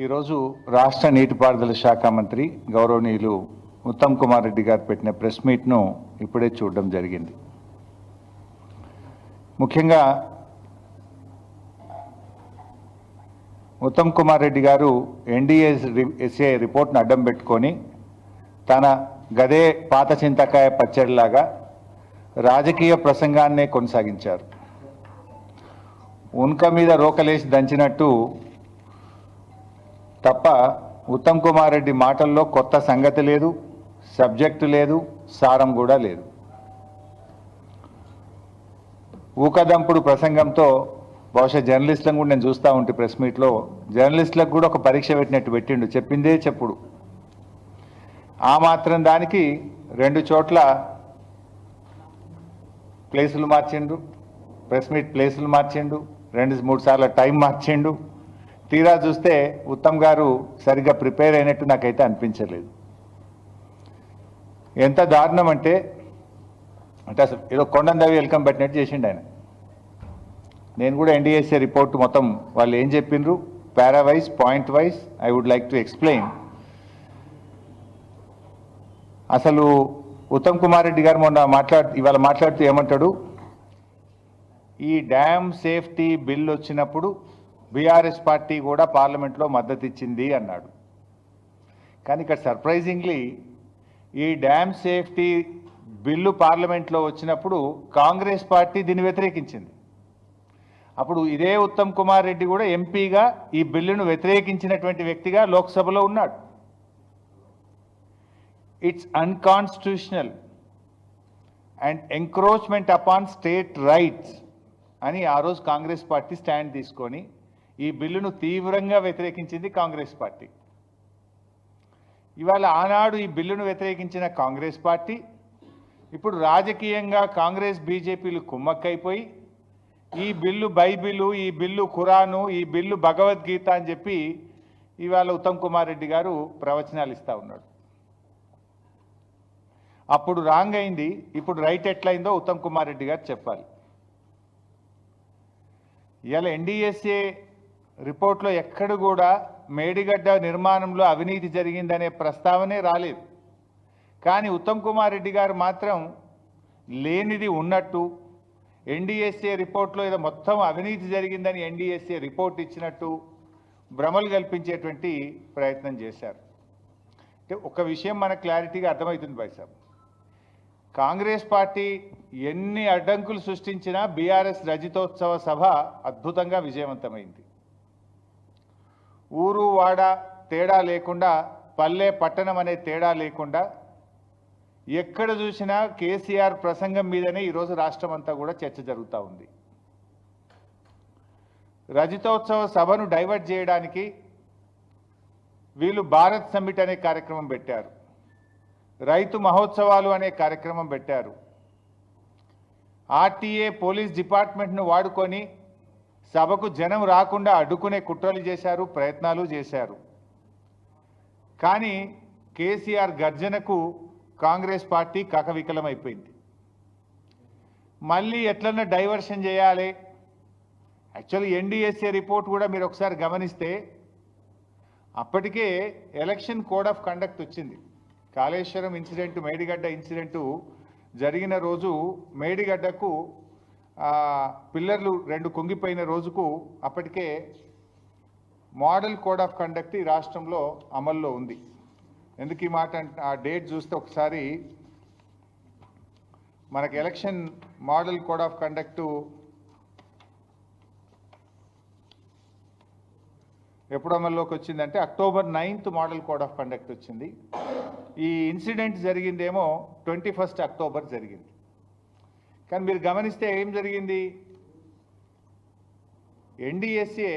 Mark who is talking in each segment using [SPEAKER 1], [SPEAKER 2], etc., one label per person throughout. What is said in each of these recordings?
[SPEAKER 1] ఈరోజు రాష్ట్ర నీటిపారుదల శాఖ మంత్రి గౌరవనీయులు ఉత్తమ్ కుమార్ రెడ్డి గారు పెట్టిన ప్రెస్ మీట్ను ఇప్పుడే చూడడం జరిగింది. ముఖ్యంగా ఉత్తమ్ కుమార్ రెడ్డి గారు ఎన్డీఎస్ఏ రిపోర్ట్ను అడ్డం పెట్టుకొని తన గదే పాత చింతకాయ పచ్చడిలాగా రాజకీయ ప్రసంగాన్నే కొనసాగించారు. ఉన్క మీద రోకలేసి దంచినట్టు తప్ప ఉత్తమ్ కుమార్ రెడ్డి మాటల్లో కొత్త సంగతి లేదు, సబ్జెక్టు లేదు, సారం కూడా లేదు. ఊకదంపుడు ప్రసంగంతో బహుశా జర్నలిస్టులను కూడా నేను చూస్తూ ఉంటే ప్రెస్ మీట్లో జర్నలిస్టులకు కూడా ఒక పరీక్ష పెట్టినట్టు పెట్టిండు. చెప్పిందే చెప్పుడు. ఆ మాత్రం దానికి 2 చోట్ల ప్లేసులు మార్చిండు, ప్రెస్ మీట్ ప్లేసులు మార్చిండు, 2-3 సార్లు టైం మార్చిండు. తీరా చూస్తే ఉత్తమ్ గారు సరిగ్గా ప్రిపేర్ అయినట్టు నాకైతే అనిపించలేదు. ఎంత దారుణం అంటే అసలు ఏదో కొండందవి వెల్కమ్ పెట్టినట్టు చేసిండు ఆయన. నేను కూడా ఎన్డీఎస్ఏ రిపోర్ట్ మొత్తం వాళ్ళు ఏం చెప్పిండ్రు para wise point wise I would like to explain. అసలు ఉత్తమ్ కుమార్ రెడ్డి గారు ఇవాళ మాట్లాడుతూ ఏమంటాడు, ఈ డ్యామ్ సేఫ్టీ బిల్ వచ్చినప్పుడు బీఆర్ఎస్ పార్టీ కూడా పార్లమెంట్లో మద్దతు ఇచ్చింది అన్నాడు. కానీ ఇక్కడ సర్ప్రైజింగ్లీ ఈ డ్యామ్ సేఫ్టీ బిల్లు పార్లమెంట్లో వచ్చినప్పుడు కాంగ్రెస్ పార్టీ దీన్ని వ్యతిరేకించింది. అప్పుడు ఇదే ఉత్తమ్ కుమార్ రెడ్డి కూడా ఎంపీగా ఈ బిల్లును వ్యతిరేకించినటువంటి వ్యక్తిగా లోక్సభలో ఉన్నాడు. It's unconstitutional and encroachment upon state rights అని ఆ రోజు కాంగ్రెస్ పార్టీ స్టాండ్ తీసుకొని ఈ బిల్లును తీవ్రంగా వ్యతిరేకించింది కాంగ్రెస్ పార్టీ. ఇవాళ ఆనాడు ఈ బిల్లును వ్యతిరేకించిన కాంగ్రెస్ పార్టీ ఇప్పుడు రాజకీయంగా కాంగ్రెస్ బీజేపీలు కుమ్మక్కైపోయి ఈ బిల్లు బైబిలు, ఈ బిల్లు ఖురాను, ఈ బిల్లు భగవద్గీత అని చెప్పి ఇవాళ ఉత్తమ్ కుమార్ రెడ్డి గారు ప్రవచనాలు ఇస్తూ ఉన్నాడు. అప్పుడు రాంగ్ అయింది, ఇప్పుడు రైట్ ఎట్లయిందో ఉత్తమ్ కుమార్ రెడ్డి గారు చెప్పాలి. ఇవాళ ఎన్డీఎస్ఏ రిపోర్ట్లో ఎక్కడ కూడా మేడిగడ్డ నిర్మాణంలో అవినీతి జరిగిందనే ప్రస్తావనే రాలేదు. కానీ ఉత్తమ్ కుమార్ రెడ్డి గారు మాత్రం లేనిది ఉన్నట్టు ఎన్డీఎస్ఏ రిపోర్ట్లో ఏదో మొత్తం అవినీతి జరిగిందని ఎన్డీఎస్ఏ రిపోర్ట్ ఇచ్చినట్టు భ్రమలు కల్పించేటువంటి ప్రయత్నం చేశారు. అంటే ఒక విషయం మనకు క్లారిటీగా అర్థమవుతుంది భాయ్ సాబ్, కాంగ్రెస్ పార్టీ ఎన్ని అడ్డంకులు సృష్టించినా బీఆర్ఎస్ రజతోత్సవ సభ అద్భుతంగా విజయవంతమైంది. ఊరు వాడ తేడా లేకుండా, పల్లె పట్టణం అనే తేడా లేకుండా ఎక్కడ చూసినా కేసీఆర్ ప్రసంగం మీదనే ఈరోజు రాష్ట్రం అంతా కూడా చర్చ జరుగుతూ ఉంది. రజతోత్సవ సభను డైవర్ట్ చేయడానికి వీళ్ళు భారత్ సమ్మిట్ అనే కార్యక్రమం పెట్టారు, రైతు మహోత్సవాలు అనే కార్యక్రమం పెట్టారు, ఆర్టీఏ పోలీస్ డిపార్ట్మెంట్ను వాడుకొని సభకు జనం రాకుండా అడ్డుకునే కుట్రలు చేశారు, ప్రయత్నాలు చేశారు. కానీ కేసీఆర్ గర్జనకు కాంగ్రెస్ పార్టీ కకవికలమైపోయింది. మళ్ళీ ఎట్లన్నా డైవర్షన్ చేయాలి. యాక్చువల్లీ ఎన్డీఎస్ఏ రిపోర్ట్ కూడా మీరు ఒకసారి గమనిస్తే అప్పటికే ఎలక్షన్ కోడ్ ఆఫ్ కండక్ట్ వచ్చింది. కాళేశ్వరం ఇన్సిడెంట్, మేడిగడ్డ ఇన్సిడెంటు జరిగిన రోజు మేడిగడ్డకు పిల్లర్లు 2 కుంగిపోయిన రోజుకు అప్పటికే మోడల్ కోడ్ ఆఫ్ కండక్ట్ ఈ రాష్ట్రంలో అమల్లో ఉంది. ఎందుకు ఈ మాట ఆ డేట్ చూస్తే ఒకసారి మనకు ఎలక్షన్ మోడల్ కోడ్ ఆఫ్ కండక్టు ఎప్పుడు అమల్లోకి వచ్చిందంటే October 9th model code of conduct వచ్చింది. ఈ ఇన్సిడెంట్ జరిగిందేమో 21 అక్టోబర్ జరిగింది. కానీ మీరు గమనిస్తే ఏం జరిగింది, ఎన్డీఎస్ఏ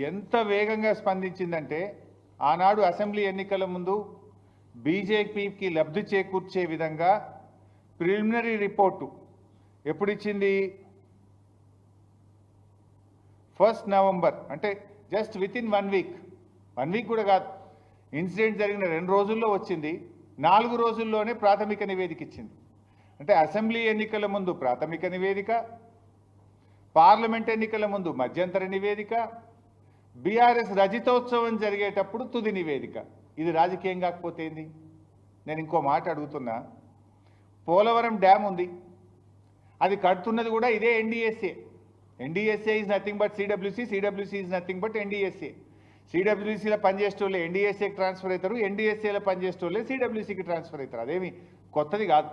[SPEAKER 1] ఎంత వేగంగా స్పందించిందంటే ఆనాడు అసెంబ్లీ ఎన్నికల ముందు బీజేపీకి లబ్ధి చేకూర్చే విధంగా ప్రిలిమినరీ రిపోర్టు ఎప్పుడు ఇచ్చింది, 1 నవంబర్, అంటే జస్ట్ వితిన్ 1 వీక్ కూడా కాదు, ఇన్సిడెంట్ జరిగిన 2 రోజుల్లో వచ్చింది. 4 రోజుల్లోనే ప్రాథమిక నివేదిక ఇచ్చింది. అంటే అసెంబ్లీ ఎన్నికల ముందు ప్రాథమిక నివేదిక, పార్లమెంట్ ఎన్నికల ముందు మధ్యంతర నివేదిక, బీఆర్ఎస్ రజతోత్సవం జరిగేటప్పుడు తుది నివేదిక. ఇది రాజకీయం కాకపోతే ఏంది? నేను ఇంకో మాట అడుగుతున్నా. పోలవరం డ్యామ్ ఉంది, అది కడుతున్నది కూడా ఇదే NDSA. NDSA is nothing but CWC, CWC is nothing but NDSA. సిడబ్ల్యూసీలో పనిచేసేటోళ్ళే ఎన్డీఎస్ఏకి ట్రాన్స్ఫర్ అవుతారు, ఎన్డీఎస్ఏలో పనిచేసేటోళ్ళే సిడబ్ల్యూసీకి ట్రాన్స్ఫర్ అవుతారు. అదేమి కొత్తది కాదు.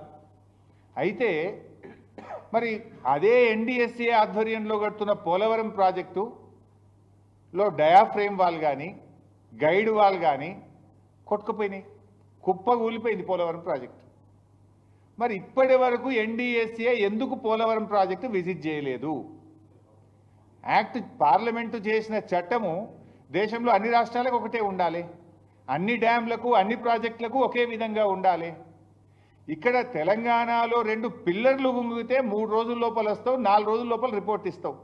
[SPEAKER 1] అయితే మరి అదే ఎన్డీఎస్ఏ ఆధ్వర్యంలో కడుతున్న పోలవరం ప్రాజెక్టులో డయాఫ్రేమ్ వాల్ కానీ గైడ్ వాల్ కానీ కొట్టుకుపోయినాయి, కుప్ప కూలిపోయింది పోలవరం ప్రాజెక్టు. మరి ఇప్పటి వరకు ఎన్డీఎస్ఏ ఎందుకు పోలవరం ప్రాజెక్టు విజిట్ చేయలేదు? యాక్ట్ పార్లమెంటు చేసిన చట్టము దేశంలో అన్ని రాష్ట్రాలకు ఒకటే ఉండాలి, అన్ని డ్యాంలకు అన్ని ప్రాజెక్టులకు ఒకే విధంగా ఉండాలి. ఇక్కడ తెలంగాణలో 2 పిల్లర్లు గుంగితే 3 రోజుల లోపల వస్తావు, 4 రోజుల లోపల రిపోర్ట్ ఇస్తావు.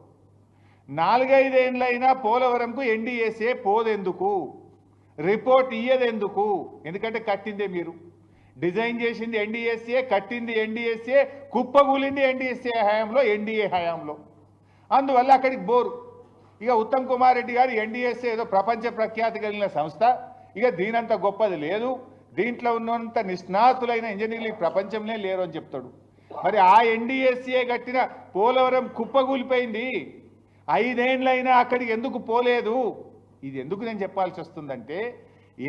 [SPEAKER 1] 4-5 ఏళ్ళైనా పోలవరంకు ఎన్డీఎస్ఏ పోదెందుకు, రిపోర్ట్ ఇయ్యదెందుకు? ఎందుకంటే కట్టిందే మీరు, డిజైన్ చేసింది ఎన్డీఎస్ఏ, కట్టింది ఎన్డీఎస్ఏ, కుప్పగూలింది ఎన్డీఎస్ఏ హయాంలో, ఎన్డీఏ హయాంలో. అందువల్ల అక్కడికి బోరు. ఇక ఉత్తమ్ కుమార్ రెడ్డి గారు ఎన్డీఎస్ఏ ఏదో ప్రపంచ ప్రఖ్యాతి కలిగిన సంస్థ, ఇక దీనంత గొప్పది లేదు, దీంట్లో ఉన్నంత నిష్ణాతులైన ఇంజనీర్లు ఈ ప్రపంచంలో లేరు అని చెప్తాడు. మరి ఆ ఎన్డీఎస్ఏ కట్టిన పోలవరం కుప్పగూలిపోయింది, 5 ఏళ్ళైనా అక్కడికి ఎందుకు పోలేదు? ఇది ఎందుకు నేను చెప్పాల్సి వస్తుందంటే,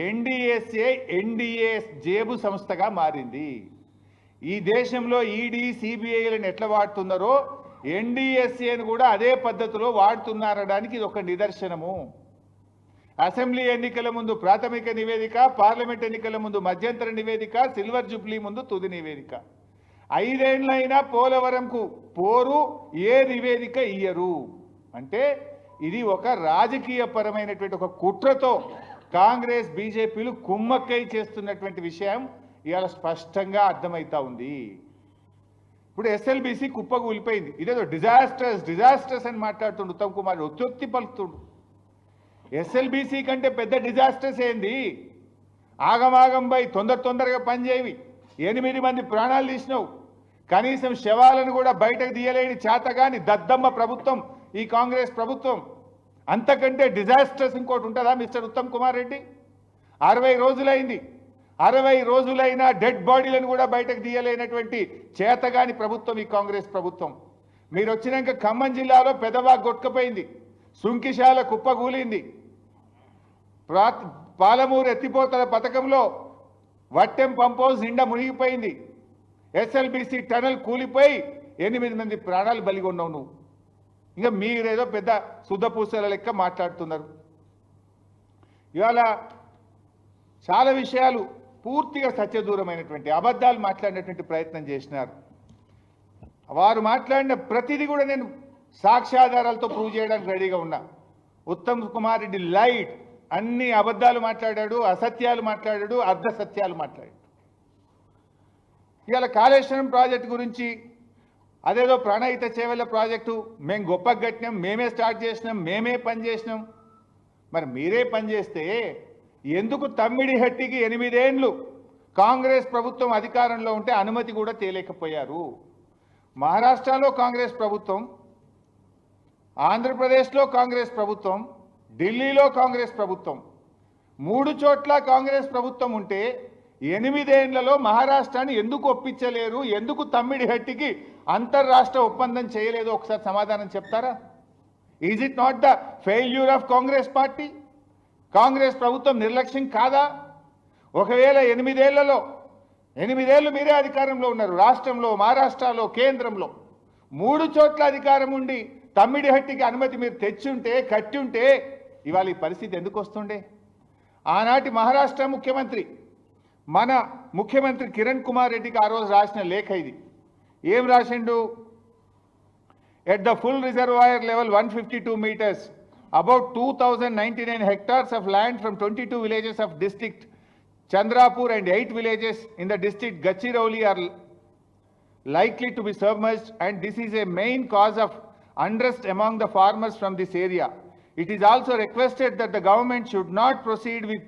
[SPEAKER 1] ఎన్డీఎస్ఏ ఎన్డీఏ జేబు సంస్థగా మారింది. ఈ దేశంలో ఈడీ సిబిఐలను ఎట్లా వాడుతున్నారో ఎన్డీఎస్ఏను కూడా అదే పద్ధతిలో వాడుతున్నారనడానికి ఇది ఒక నిదర్శనము. అసెంబ్లీ ఎన్నికల ముందు ప్రాథమిక నివేదిక, పార్లమెంట్ ఎన్నికల ముందు మధ్యంతర నివేదిక, సిల్వర్ జూబ్లీ ముందు తుది నివేదిక. 5 ఏళ్ళైనా పోలవరంకు పోరు, ఏ నివేదిక ఇయ్యరు. అంటే ఇది ఒక రాజకీయపరమైనటువంటి ఒక కుట్రతో కాంగ్రెస్ బీజేపీలు కుమ్మక్కై చేస్తున్నటువంటి విషయం ఇవాళ స్పష్టంగా అర్థమవుతా ఉంది. ఇప్పుడు ఎస్ఎల్బీసీ కుప్పకూలిపోయింది, ఇదేదో డిజాస్టర్స్ అని మాట్లాడుతుండు ఉత్తమ్ కుమార్, ఒత్తి పలుకుతుండు. ఎస్ఎల్బీసీ కంటే పెద్ద డిజాస్టర్స్ ఏంది? ఆగమాగం పై తొందరగా పనిచేయవి, 8 మంది ప్రాణాలు తీసినావు, కనీసం శవాలను కూడా బయటకు తీయలేని చేతగాని దద్దమ్మ ప్రభుత్వం ఈ కాంగ్రెస్ ప్రభుత్వం. అంతకంటే డిజాస్టర్స్ ఇంకోటి ఉంటుందా మిస్టర్ ఉత్తమ్ కుమార్ రెడ్డి? 60 రోజులైంది, 60 రోజులైనా డెడ్ బాడీలను కూడా బయటకు తీయలేనటువంటి చేతగాని ప్రభుత్వం ఈ కాంగ్రెస్ ప్రభుత్వం. మీరు వచ్చినాక ఖమ్మం జిల్లాలో పెదవాగ్ కొట్టుకుపోయింది, సుంకిశాల కుప్పగూలింది, పాలమూరు ఎత్తిపోతల పథకంలో వట్టెం పంపోజ్ నిండా మునిగిపోయింది, ఎస్ఎల్బీసీ టనల్ కూలిపోయి 8 మంది ప్రాణాలు బలిగొన్నావు నువ్వు. ఇంకా మీరేదో పెద్ద శుద్ధపూసల లెక్క మాట్లాడుతున్నారు. ఇవాళ చాలా విషయాలు పూర్తిగా సత్యదూరమైనటువంటి అబద్ధాలు మాట్లాడినటువంటి ప్రయత్నం చేసినారు. వారు మాట్లాడిన ప్రతిదీ కూడా నేను సాక్ష్యాధారాలతో ప్రూవ్ చేయడానికి రెడీగా ఉన్నా. ఉత్తమ్ కుమార్ రెడ్డి లైట్ అన్ని అబద్ధాలు మాట్లాడాడు, అసత్యాలు మాట్లాడాడు, అర్ధ సత్యాలు మాట్లాడాడు. ఇవాళ కాళేశ్వరం ప్రాజెక్టు గురించి అదేదో ప్రాణహిత చేవెళ్ళ ప్రాజెక్టు మేము గొప్పగా కట్టినాం, మేమే స్టార్ట్ చేసినాం, మేమే పని చేసినాం. మరి మీరే పని చేస్తే ఎందుకు తమ్మిడిహట్టికి 8 ఏళ్ళు కాంగ్రెస్ ప్రభుత్వం అధికారంలో ఉంటే అనుమతి కూడా తేలేకపోయారు? మహారాష్ట్రలో కాంగ్రెస్ ప్రభుత్వం, ఆంధ్రప్రదేశ్లో కాంగ్రెస్ ప్రభుత్వం, ఢిల్లీలో కాంగ్రెస్ ప్రభుత్వం, 3 చోట్ల కాంగ్రెస్ ప్రభుత్వం ఉంటే 8 ఏళ్లలో మహారాష్ట్రాన్ని ఎందుకు ఒప్పించలేరు? ఎందుకు తమ్మిడిహట్టికి అంతర్రాష్ట్ర ఒప్పందం చేయలేదు? ఒకసారి సమాధానం చెప్తారా? Is it not the failure of Congress party? Congress ప్రభుత్వం నిర్లక్ష్యం కాదా? ఒకవేళ 8 ఏళ్లలో 8 ఏళ్ళు మీరే అధికారంలో ఉన్నారు, రాష్ట్రంలో, మహారాష్ట్రలో, కేంద్రంలో 3 చోట్ల అధికారం ఉండి తమ్మిడిహట్టికి అనుమతి మీరు తెచ్చుంటే, కట్టుంటే ఇవాళ ఈ పరిస్థితి ఎందుకు వస్తుండే? ఆనాటి మహారాష్ట్ర ముఖ్యమంత్రి, మన ముఖ్యమంత్రి కిరణ్ కుమార్ రెడ్డికి ఆ రోజు రాసిన లేఖ ఇది. ఏం రాసిండు? At the full reservoir level 152 meters, about 2099 hectares of land from 22 villages of district Chandrapur and 8 villages in the district Gadchiroli are likely to be submerged, and this is a main cause of unrest among the farmers from this area. It is also requested that the government should not proceed with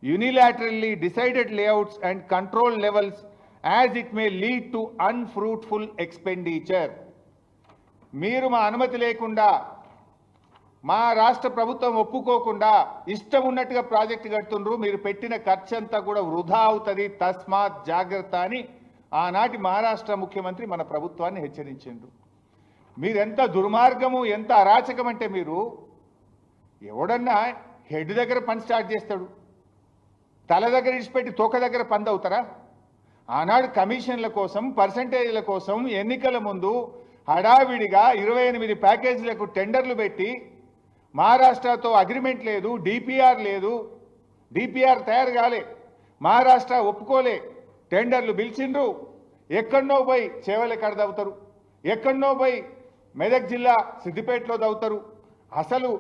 [SPEAKER 1] unilaterally decided layouts and control levels, as it may lead to unfruitful expenditure. మీరు మా అనుమతి లేకుండా మా రాష్ట్ర ప్రభుత్వం ఒప్పుకోకుండా ఇష్టం ఉన్నట్టుగా ప్రాజెక్టు కడుతుండ్రు, మీరు పెట్టిన ఖర్చంతా కూడా వృధా అవుతుంది, తస్మాత్ జాగ్రత్త అని ఆనాటి మహారాష్ట్ర ముఖ్యమంత్రి మన ప్రభుత్వాన్ని హెచ్చరించిండు. మీరెంత దుర్మార్గము, ఎంత అరాచకం అంటే మీరు ఎవడన్నా హెడ్ దగ్గర పని స్టార్ట్ చేస్తాడు, తల దగ్గర ఇచ్చిపెట్టి తోక దగ్గర పంది అవుతారా? ఆనాడు కమిషన్ల కోసం, పర్సంటేజ్ల కోసం ఎన్నికల ముందు హడావిడిగా 28 ప్యాకేజీలకు టెండర్లు పెట్టి మహారాష్ట్రతో అగ్రిమెంట్ లేదు, డిపిఆర్ లేదు, డిపిఆర్ తయారు కాలే, మహారాష్ట్ర ఒప్పుకోలే, టెండర్లు పిలిచిండ్రు. ఎక్కడనో పోయి చేవలెక్కడ దవుతారు, ఎక్కడనో పోయి మెదక్ జిల్లా సిద్దిపేటలో దవుతారు. అసలు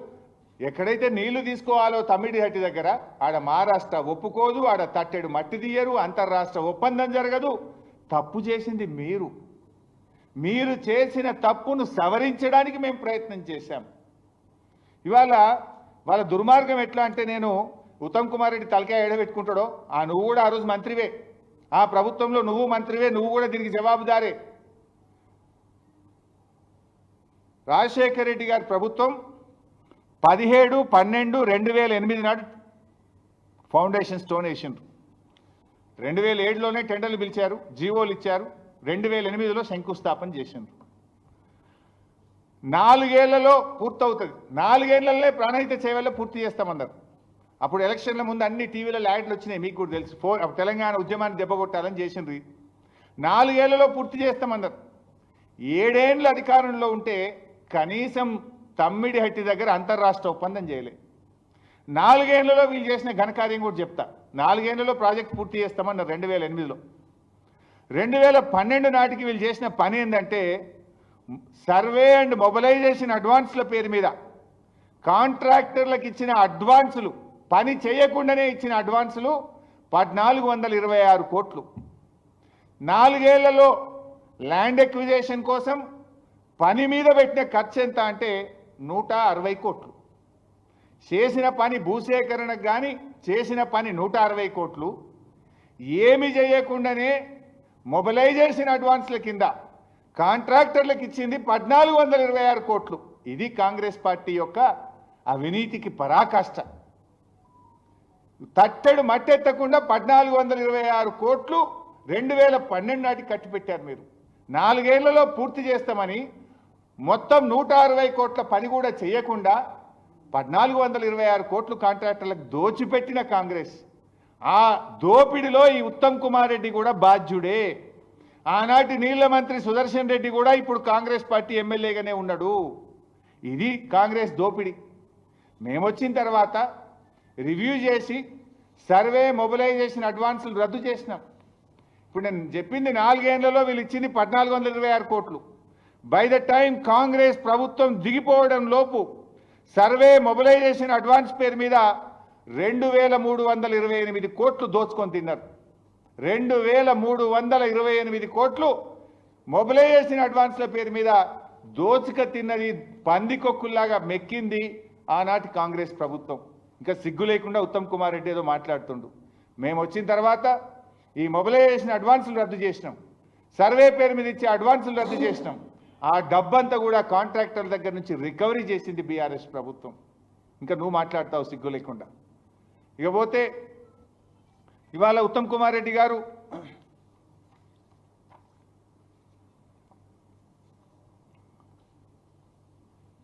[SPEAKER 1] ఎక్కడైతే నీళ్లు తీసుకోవాలో తమ్మిడిహట్టి దగ్గర ఆడ మహారాష్ట్ర ఒప్పుకోదు, ఆడ తట్టెడు మట్టి తీయరు, అంతర్రాష్ట్ర ఒప్పందం జరగదు. తప్పు చేసింది మీరు. మీరు చేసిన తప్పును సవరించడానికి మేము ప్రయత్నం చేశాం. ఇవాళ వాళ్ళ దుర్మార్గం ఎట్లా అంటే, నేను ఉత్తమ్ కుమార్ రెడ్డి తలకాయ ఎడబెట్టుకుంటాడో, నువ్వు కూడా ఆ రోజు మంత్రివే, ఆ ప్రభుత్వంలో నువ్వు మంత్రివే, నువ్వు కూడా దీనికి జవాబుదారే. రాజశేఖర రెడ్డి గారి ప్రభుత్వం 17/12/2008 నాడు ఫౌండేషన్ స్టోన్ వేసిండ్రు. 2007లోనే టెండర్లు పిలిచారు, జీవోలు ఇచ్చారు, 2008లో శంకుస్థాపన చేసిండ్రు. 4 ఏళ్లలో పూర్తవుతుంది, 4 ఏళ్లలోనే ప్రాణహిత సేవల్లో పూర్తి చేస్తామన్నారు. అప్పుడు ఎలక్షన్ల ముందు అన్ని టీవీలలో యాడ్లు వచ్చినాయి, మీకు కూడా తెలుసు. తెలంగాణ ఉద్యమాన్ని దెబ్బకొట్టాలని చేసిండ్రు. 4 ఏళ్లలో పూర్తి చేస్తామన్నారు. 7 ఏళ్ల అధికారంలో ఉంటే కనీసం తమ్మిడిహట్టి దగ్గర అంతర్రాష్ట్ర ఒప్పందం చేయలే. 4 ఏళ్లలో వీళ్ళు చేసిన ఘనకార్యం కూడా చెప్తా. 4 ఏళ్లలో ప్రాజెక్ట్ పూర్తి చేస్తామన్నారు 2008లో. 2012 నాటికి వీళ్ళు చేసిన పని ఏంటంటే, సర్వే అండ్ మొబిలైజేషన్ అడ్వాన్స్ల పేరు మీద కాంట్రాక్టర్లకు ఇచ్చిన అడ్వాన్సులు, పని చేయకుండానే ఇచ్చిన అడ్వాన్సులు 1426 కోట్లు. 4 ఏళ్లలో ల్యాండ్ ఎక్విజేషన్ కోసం పని మీద పెట్టిన ఖర్చు ఎంత అంటే 160 కోట్లు. చేసిన పని భూసేకరణకు కానీ చేసిన పని 160 కోట్లు. ఏమి చేయకుండానే మొబిలైజేషన్ అడ్వాన్స్ల కింద కాంట్రాక్టర్లకు ఇచ్చింది 1426 కోట్లు. ఇది కాంగ్రెస్ పార్టీ యొక్క అవినీతికి పరాకాష్ట. తట్టెడు మట్టెత్తకుండా 1426 కోట్లు 2012 నాటికి కట్టిపెట్టారు మీరు. 4 ఏళ్లలో పూర్తి చేస్తామని మొత్తం 160 కోట్ల పని కూడా చేయకుండా 1426 కోట్లు కాంట్రాక్టర్లకు దోచిపెట్టిన కాంగ్రెస్. ఆ దోపిడిలో ఈ ఉత్తమ్ కుమార్ రెడ్డి కూడా బాధ్యుడే. ఆనాటి నీళ్ల మంత్రి సుదర్శన్ రెడ్డి కూడా ఇప్పుడు కాంగ్రెస్ పార్టీ ఎమ్మెల్యేగానే ఉన్నాడు. ఇది కాంగ్రెస్ దోపిడి. మేము వచ్చిన తర్వాత రివ్యూ చేసి సర్వే మొబిలైజేషన్ అడ్వాన్సులు రద్దు చేసినాం. ఇప్పుడు నేను చెప్పింది 4 ఏళ్లలో వీళ్ళు ఇచ్చింది 1426 కోట్లు. బై ద టైం కాంగ్రెస్ ప్రభుత్వం దిగిపోవడం లోపు సర్వే మొబిలైజేషన్ అడ్వాన్స్ పేరు మీద 2328 కోట్లు దోచుకొని తిన్నారు. 2328 కోట్లు మొబిలైజేషన్ అడ్వాన్స్ల పేరు మీద దోచుక తిన్నది, పందికొక్కుల్లాగా మెక్కింది ఆనాటి కాంగ్రెస్ ప్రభుత్వం. ఇంకా సిగ్గు లేకుండా ఉత్తమ్ కుమార్ రెడ్డి ఏదో మాట్లాడుతుండు. మేము వచ్చిన తర్వాత ఈ మొబిలైజేషన్ అడ్వాన్సులు రద్దు చేసినాం, సర్వే పేరు మీద ఇచ్చే అడ్వాన్సులు రద్దు చేసినాం. ఆ డబ్బంతా కూడా కాంట్రాక్టర్ల దగ్గర నుంచి రికవరీ చేసింది బీఆర్ఎస్ ప్రభుత్వం. ఇంకా నువ్వు మాట్లాడతావు సిగ్గు లేకుండా. ఇకపోతే ఇవాళ ఉత్తమ్ కుమార్ రెడ్డి గారు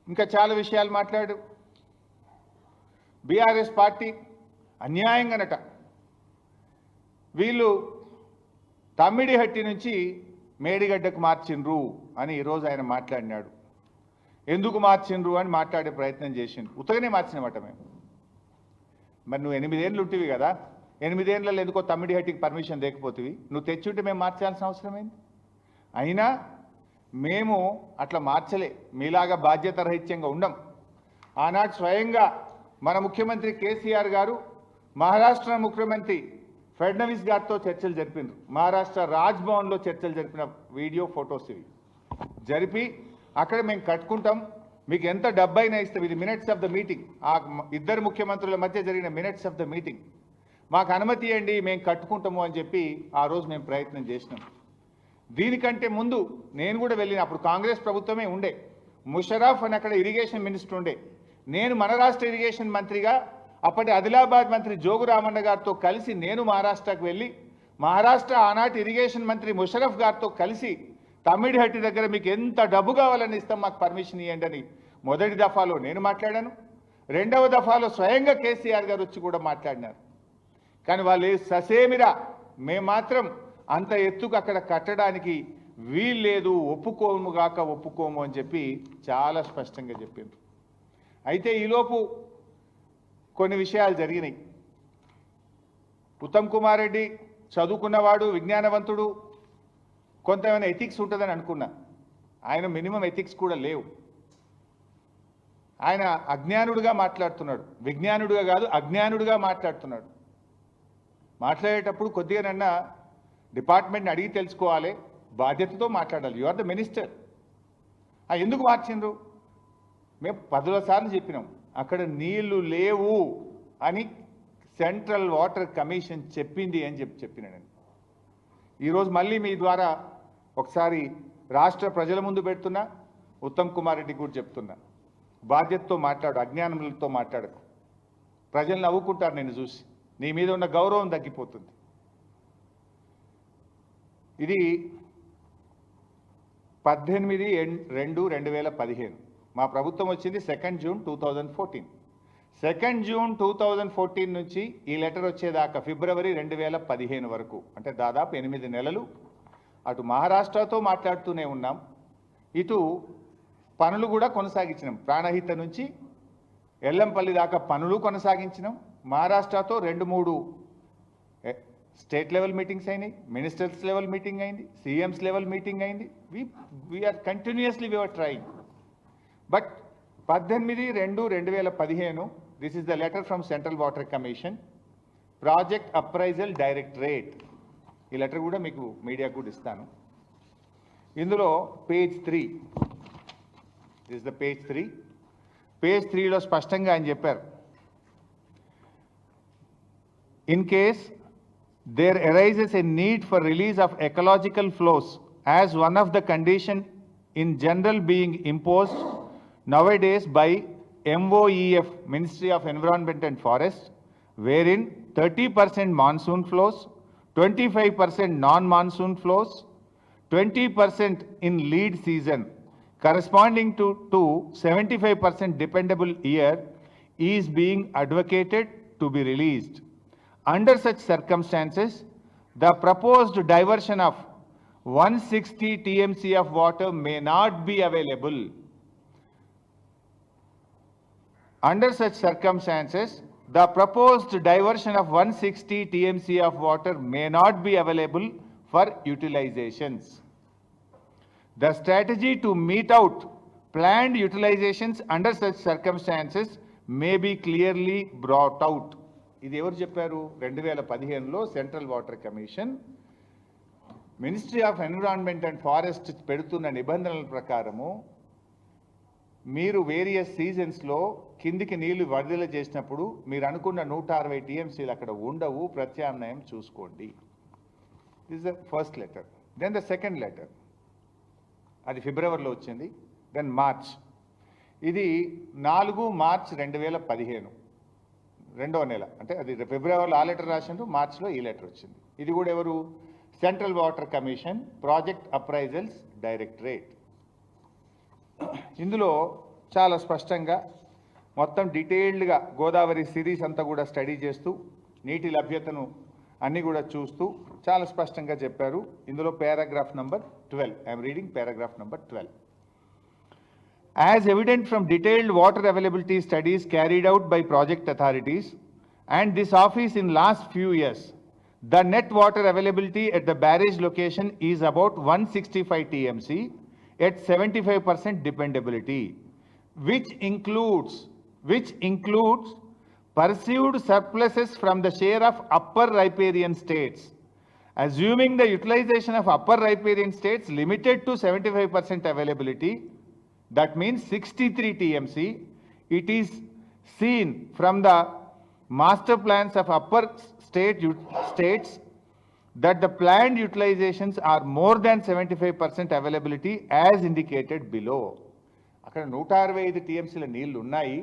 [SPEAKER 1] ఇంకా చాలా విషయాలు మాట్లాడు. బీఆర్ఎస్ పార్టీ అన్యాయంగానట వీళ్ళు తమ్మిడిహట్టి నుంచి మేడిగడ్డకు మార్చిండ్రు అని ఈరోజు ఆయన మాట్లాడినాడు. ఎందుకు మార్చిండ్రు అని మాట్లాడే ప్రయత్నం చేసిండు. ఉత్తగానే మార్చినమాట మేము. మరి నువ్వు 8 ఏళ్ళు ఉంటివి కదా, 8 ఏళ్ళలో ఎందుకో తమ్మిడిహట్టికి పర్మిషన్ లేకపోతివి, నువ్వు తెచ్చుంటే మేము మార్చాల్సిన అవసరం ఏంది? అయినా మేము అట్లా మార్చలే, మీలాగా బాధ్యత రహిత్యంగా ఉండం. ఆనాడు స్వయంగా మన ముఖ్యమంత్రి కేసీఆర్ గారు మహారాష్ట్ర ముఖ్యమంత్రి ఫడ్నవీస్ గారితో చర్చలు జరిపిండ్రు. మహారాష్ట్ర రాజ్భవన్లో చర్చలు జరిపిన వీడియో ఫొటోస్ ఇవి జరిపి, అక్కడ మేము కట్టుకుంటాం, మీకు ఎంత డబ్బైనా ఇస్తాం, ఇది మినిట్స్ ఆఫ్ ద మీటింగ్, ఆ ఇద్దరు ముఖ్యమంత్రుల మధ్య జరిగిన మినిట్స్ ఆఫ్ ద మీటింగ్, మాకు అనుమతి ఇవ్వండి మేము కట్టుకుంటాము అని చెప్పి ఆ రోజు మేము ప్రయత్నం చేసినాం. దీనికంటే ముందు నేను కూడా వెళ్ళిన, అప్పుడు కాంగ్రెస్ ప్రభుత్వమే ఉండే, ముషరఫ్ అని అక్కడ ఇరిగేషన్ మినిస్టర్ ఉండే, నేను మన రాష్ట్ర ఇరిగేషన్ మంత్రిగా అప్పటి ఆదిలాబాద్ మంత్రి జోగు రామన్న గారితో కలిసి నేను మహారాష్ట్రకు వెళ్ళి మహారాష్ట్ర ఆనాటి ఇరిగేషన్ మంత్రి ముషరఫ్ గారితో కలిసి తమ్మిడిహట్టి దగ్గర మీకు ఎంత డబ్బు కావాలని ఇస్తాం, మాకు పర్మిషన్ ఇవ్వండి అని మొదటి దఫాలో నేను మాట్లాడాను. రెండవ దఫాలో స్వయంగా కేసీఆర్ గారు వచ్చి కూడా మాట్లాడినారు. కానీ వాళ్ళు ససేమిరా మేము మాత్రం అంత ఎత్తుకు అక్కడ కట్టడానికి వీల్లేదు, ఒప్పుకోము అని చెప్పి చాలా స్పష్టంగా చెప్పింది. అయితే ఈలోపు కొన్ని విషయాలు జరిగినాయి. ఉత్తమ్ కుమార్ రెడ్డి చదువుకున్నవాడు, విజ్ఞానవంతుడు, కొంత ఏమైనా ఎథిక్స్ ఉంటుందని అనుకున్నా. ఆయన మినిమం ఎథిక్స్ కూడా లేవు. ఆయన అజ్ఞానుడిగా మాట్లాడుతున్నాడు, విజ్ఞానుడిగా కాదు అజ్ఞానుడిగా మాట్లాడుతున్నాడు. మాట్లాడేటప్పుడు కొద్దిగానన్నా డిపార్ట్మెంట్ని అడిగి తెలుసుకోవాలి, బాధ్యతతో మాట్లాడాలి. You are the minister. ఎందుకు మార్చిండ్రు? మేము 10 సార్లు చెప్పినాం అక్కడ నీళ్లు లేవు అని సెంట్రల్ వాటర్ కమిషన్ చెప్పింది అని చెప్పిన నేను. ఈరోజు మళ్ళీ మీ ద్వారా ఒకసారి రాష్ట్ర ప్రజల ముందు పెడుతున్నా, ఉత్తమ్ కుమార్ రెడ్డి కూడా చెప్తున్నా, బాధ్యతతో మాట్లాడు, అజ్ఞానంతో మాట్లాడకు. ప్రజలు నవ్వుకుంటారు నిన్ను చూసి, నీ మీద ఉన్న గౌరవం తగ్గిపోతుంది. ఇది 18/2/2015 మా ప్రభుత్వం వచ్చింది 2 జూన్ 2014. 2 జూన్ 2014 నుంచి ఈ లెటర్ వచ్చేదాకా ఫిబ్రవరి 2015 వరకు, అంటే దాదాపు 8 నెలలు అటు మహారాష్ట్రతో మాట్లాడుతూనే ఉన్నాం, ఇటు పనులు కూడా కొనసాగించినాం. ప్రాణహిత నుంచి ఎల్లంపల్లి దాకా పనులు కొనసాగించినాం. మహారాష్ట్రతో 2-3 స్టేట్ లెవెల్ మీటింగ్స్ అయినాయి, మినిస్టర్స్ లెవెల్ మీటింగ్ అయింది, సీఎంస్ లెవెల్ మీటింగ్ అయింది. We're continuously we're trying. But 18/2/2015 this is the letter from central water commission, project appraisal directorate. ఈ లెటర్ కూడా మీకు మీడియా కూడా ఇస్తాను. ఇందులో page 3, this the page 3. Page 3లో స్పష్టంగా ఆయన చెప్పారు, in case there arises a need for release of ecological flows as one of the condition in general being imposed nowadays by MOEF, Ministry of Environment and Forest, wherein 30% monsoon flows, 25% non-monsoon flows, 20% in lead season corresponding to 75% dependable year is being advocated to be released. Under such circumstances, the proposed diversion of 160 TMC of water may not be available. Under such circumstances, the proposed diversion of 160 TMC of water may not be available for utilizations. The strategy to meet out planned utilizations under such circumstances may be clearly brought out. ఇది ఎవరు చెప్పారు? 2015లో central water commission ministry of environment and forest పెడుతున్న నిబంధనల ప్రకారము మీరు various సీజన్స్లో కిందికి నీళ్లు విడుదల చేసినప్పుడు మీరు అనుకున్న 160 టీఎంసీలు అక్కడ ఉండవు, ప్రత్యామ్నాయం చూసుకోండి. This the first letter. Then the second letter, అది ఫిబ్రవరిలో వచ్చింది. దెన్ మార్చ్, ఇది 4 మార్చ్ 2015, 2వ నెల. అంటే అది ఫిబ్రవరిలో ఆ లెటర్ రాసిండ్రు, మార్చ్లో ఈ లెటర్ వచ్చింది. ఇది కూడా ఎవరు? Central water commission, project appraisals directorate. ఇందులో చాలా స్పష్టంగా మొత్తం డీటెయిల్డ్గా గోదావరి సిరీస్ అంతా కూడా స్టడీ చేస్తూ నీటి లభ్యతను అన్నీ కూడా చూస్తూ చాలా స్పష్టంగా చెప్పారు. ఇందులో paragraph number 12, I'm reading paragraph number 12. As evident from detailed water availability studies carried out by project authorities and this office in last few years, the net water availability at the barrage location is about 165 TMC at 75% dependability, which includes perceived surpluses from the share of upper riparian states. Assuming the utilization of upper riparian states limited to 75% availability, that means 63 TMC, it is seen from the master plans of upper states that the planned utilizations are more than 75% availability as indicated below. అక్కడ 165 టీఎంసీల నీళ్లు ఉన్నాయి.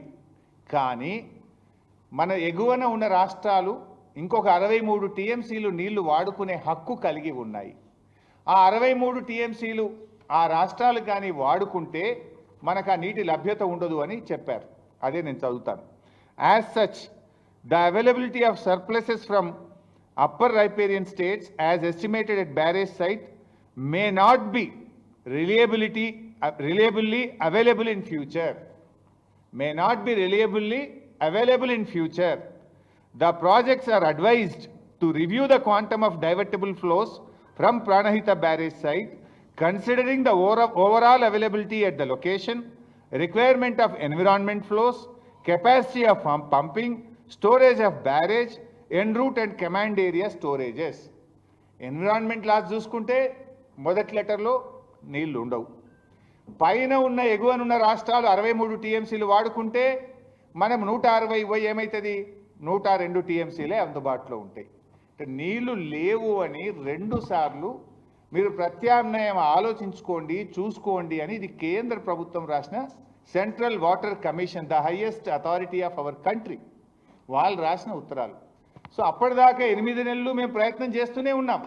[SPEAKER 1] కానీ మన ఎగువన ఉన్న రాష్ట్రాలు ఇంకొక 63 టీఎంసీలు నీళ్లు వాడుకునే హక్కు కలిగి ఉన్నాయి. ఆ 63 టీఎంసీలు ఆ రాష్ట్రాలు కానీ వాడుకుంటే మనకు ఆ నీటి లభ్యత ఉండదు అని చెప్పారు. అదే నేను చదువుతాను. As such the availability of surpluses from upper riparian states as estimated at barrage site may not be reliably available in future. May not be reliably available in future. The projects are advised to review the quantum of divertible flows from Pranahita barrage site, considering the overall availability at the location, requirement of environment flows, capacity of pumping, storage of barrage, en route and command area storages. Environment laws చూసుకుంటే మొదటి లెటర్లో నీళ్లు ఉండవు. పైన ఉన్న ఎగువనున్న రాష్ట్రాలు 63 టీఎంసీలు వాడుకుంటే మనం 160 పోయి ఏమవుతుంది, 102 టీఎంసీలే అందుబాటులో ఉంటాయి. అంటే నీళ్లు లేవు అని 2 సార్లు మీరు ప్రత్యామ్నాయం ఆలోచించుకోండి, చూసుకోండి అని ఇది కేంద్ర ప్రభుత్వం రాసిన central water commission, the highest authority of our country, వాళ్ళు రాసిన ఉత్తరాలు. సో అప్పటిదాకా 8 నెలలు మేము ప్రయత్నం చేస్తూనే ఉన్నాం.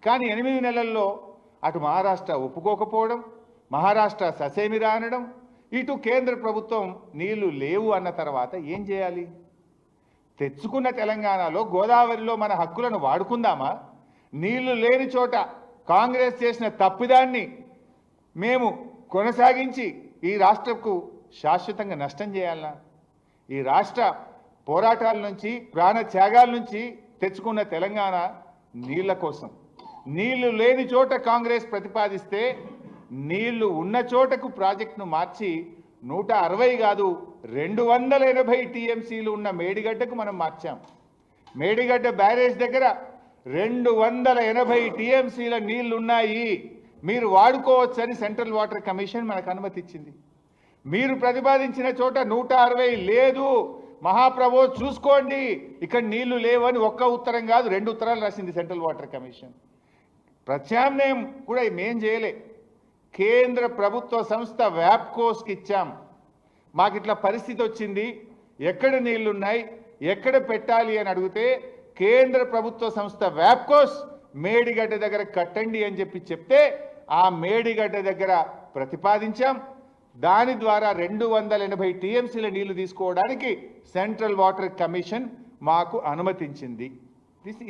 [SPEAKER 1] కానీ 8 నెలల్లో అటు మహారాష్ట్ర ఒప్పుకోకపోవడం, మహారాష్ట్ర ససేమిరా అనడం, ఇటు కేంద్ర ప్రభుత్వం నీళ్లు లేవు అన్న తర్వాత ఏం చేయాలి? తెచ్చుకున్న తెలంగాణలో గోదావరిలో మన హక్కులను వాడుకుందామా? నీళ్లు లేని చోట కాంగ్రెస్ చేసిన తప్పిదాన్ని మేము కొనసాగించి ఈ రాష్ట్రకు శాశ్వతంగా నష్టం చేయాలనా? ఈ రాష్ట్ర పోరాటాల నుంచి, ప్రాణ త్యాగాల నుంచి తెచ్చుకున్న తెలంగాణ నీళ్ల కోసం. నీళ్లు లేని చోట కాంగ్రెస్ ప్రతిపాదిస్తే నీళ్లు ఉన్న చోటకు ప్రాజెక్టును మార్చి 160 కాదు 280 టీఎంసీలు ఉన్న మేడిగడ్డకు మనం మార్చాం. మేడిగడ్డ బ్యారేజ్ దగ్గర 280 టీఎంసీల నీళ్లు ఉన్నాయి, మీరు వాడుకోవచ్చని సెంట్రల్ వాటర్ కమిషన్ మనకు అనుమతి ఇచ్చింది. మీరు ప్రతిపాదించిన చోట 160 లేదు, మహాప్రభు చూసుకోండి ఇక్కడ నీళ్లు లేవని ఒక్క ఉత్తరం కాదు 2 ఉత్తరాలు రాసింది సెంట్రల్ వాటర్ కమిషన్. ప్రత్యామ్నాయం కూడా మేం చేయలే, కేంద్ర ప్రభుత్వ సంస్థ వ్యాప్కోస్కి ఇచ్చాం. మాకు ఇట్లా పరిస్థితి వచ్చింది, ఎక్కడ నీళ్లున్నాయి, ఎక్కడ పెట్టాలి అని అడిగితే కేంద్ర ప్రభుత్వ సంస్థ వ్యాప్కోస్ మేడిగడ్డ దగ్గర కట్టండి అని చెప్తే ఆ మేడిగడ్డ దగ్గర ప్రతిపాదించాం. దాని ద్వారా 280 టీఎంసీల నీళ్లు తీసుకోవడానికి సెంట్రల్ వాటర్ కమిషన్ మాకు అనుమతించింది.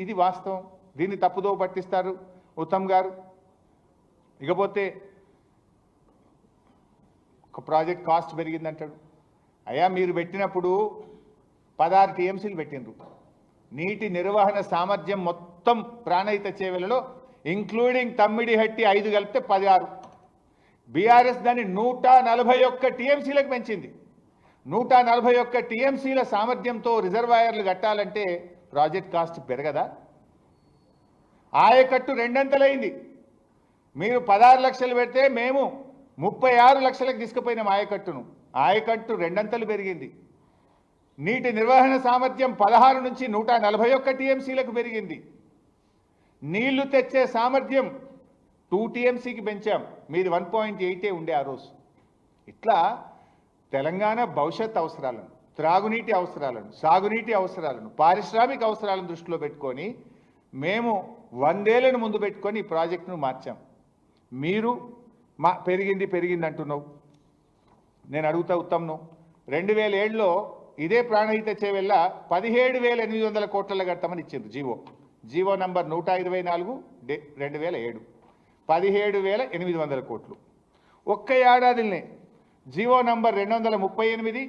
[SPEAKER 1] ఇది వాస్తవం. దీన్ని తప్పుదో పట్టిస్తారు ఉత్తమ్ గారు. ఇకపోతే ఒక ప్రాజెక్ట్ కాస్ట్ పెరిగిందంటాడు. అయ్యా మీరు పెట్టినప్పుడు 16 టీఎంసీలు పెట్టిండ్రు. నీటి నిర్వహణ సామర్థ్యం మొత్తం ప్రాణహిత చేవెలలో ఇంక్లూడింగ్ తమ్మిడిహట్టి 5 కలిపితే 16. బీఆర్ఎస్ దాన్ని 141 టీఎంసీలకు పెంచింది. 141 టీఎంసీల సామర్థ్యంతో రిజర్వాయర్లు కట్టాలంటే ప్రాజెక్ట్ కాస్ట్ పెరగదా? ఆయకట్టు 2 అంతలైంది. మీరు 16 లక్షలు పెడితే మేము 36 లక్షలకు తీసుకుపోయినాం ఆయకట్టును. ఆయకట్టు 2 అంతలు పెరిగింది. నీటి నిర్వహణ సామర్థ్యం 16 నుంచి 141 టీఎంసీలకు పెరిగింది. నీళ్లు తెచ్చే సామర్థ్యం 2 టీఎంసీకి పెంచాం. మీది 1.8 ఉండే ఆ రోజు. ఇట్లా తెలంగాణ భవిష్యత్ అవసరాలను, త్రాగునీటి అవసరాలను, సాగునీటి అవసరాలను, పారిశ్రామిక అవసరాలను దృష్టిలో పెట్టుకొని మేము 100 ఏళ్లను ముందు పెట్టుకొని ఈ ప్రాజెక్టును మార్చాం. మీరు పెరిగింది అంటున్నావు. నేను అడుగుతా ఉత్తమ్ను, 2007లో ఇదే ప్రాణహిత చేవెళ్ళ 17,800 కోట్ల కడతామని ఇచ్చింది జీవో నంబర్ 124/2007 17,800 కోట్లు. ఒక్క ఏడాదినే జీవో నంబర్ 238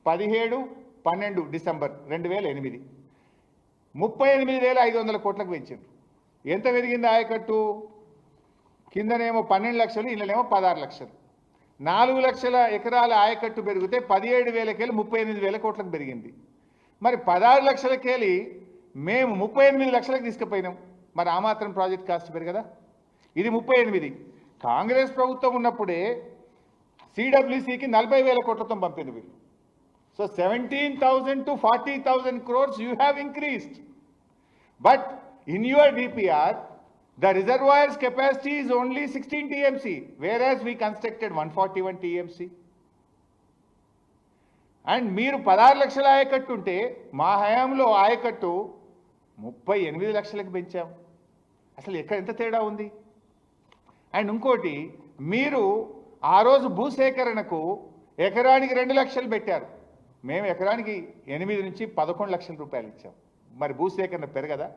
[SPEAKER 1] 17/12 డిసెంబర్ 2008 38,500 కోట్లకు పెంచింది. ఎంత పెరిగింది ఆయకట్టు? కిందనేమో 12 లక్షలు, ఇళ్ళనేమో 16 లక్షలు. 4 లక్షల ఎకరాల ఆయకట్టు పెరిగితే 17,000 38,000 కోట్లకు పెరిగింది. మరి 16 లక్షలకెళ్ళి మేము 38 లక్షలకు తీసుకుపోయినాం. మరి ఆ మాత్రం ప్రాజెక్ట్ కాస్ట్ పెరగదా? ఇది 38. కాంగ్రెస్ ప్రభుత్వం ఉన్నప్పుడే సిడబ్ల్యూసికి 40,000 కోట్లతో పంపింది వీళ్ళు. So 17,000 to 40,000 crores you have increased. But in your DPR, the reservoir's capacity is only 16 TMC, whereas we constructed 141 TMC. And మీరు 16 లక్షల ఆయకట్టు ఉంటే మా హయాంలో ఆయకట్టు 38 లక్షలకు పెంచాం. అసలు ఎక్కడ ఎంత తేడా ఉంది? అండ్ ఇంకోటి, మీరు ఆ రోజు భూసేకరణకు ఎకరానికి 2 లక్షలు పెట్టారు, మేము ఎకరానికి 8 నుంచి 11 లక్షల రూపాయలు ఇచ్చాం. మరి భూసేకరణ పెరగదా?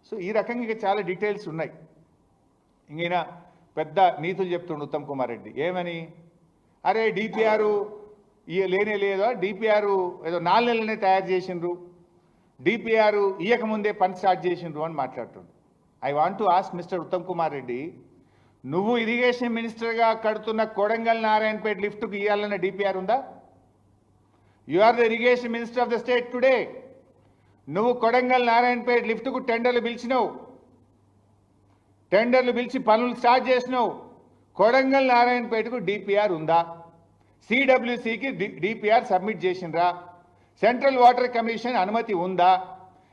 [SPEAKER 1] సో ఈ రకంగా ఇంకా చాలా డీటెయిల్స్ ఉన్నాయి. ఇంకైనా పెద్ద నీతులు చెప్తుండు ఉత్తమ్ కుమార్ రెడ్డి. ఏమని? అరే డిపిఆర్ లేనే లేదా, డిపిఆర్ ఏదో 4 నెలలనే తయారు చేసిండ్రు, డిపిఆర్ ఇయ్యకముందే పని స్టార్ట్ చేసిండ్రు అని మాట్లాడుతుండ్రు. I want to ask mister Uttam Kumar Reddy, నువ్వు ఇరిగేషన్ మినిస్టర్గా కడుతున్న కొడంగల్ నారాయణపేట లిఫ్ట్కు ఇవ్వాలన్న డిపిఆర్ ఉందా? You are the irrigation minister of the state today. నువ్వు కొడంగల్ నారాయణపేట లిఫ్ట్కు టెండర్లు పిలిచినావు, టెండర్లు పిలిచి పనులు స్టార్ట్ చేసినావు. కొడంగల్ నారాయణపేటకు డిపిఆర్ ఉందా? సిడబ్ల్యూసికి డిపిఆర్ సబ్మిట్ చేసిండ్రా? సెంట్రల్ వాటర్ కమిషన్ అనుమతి ఉందా?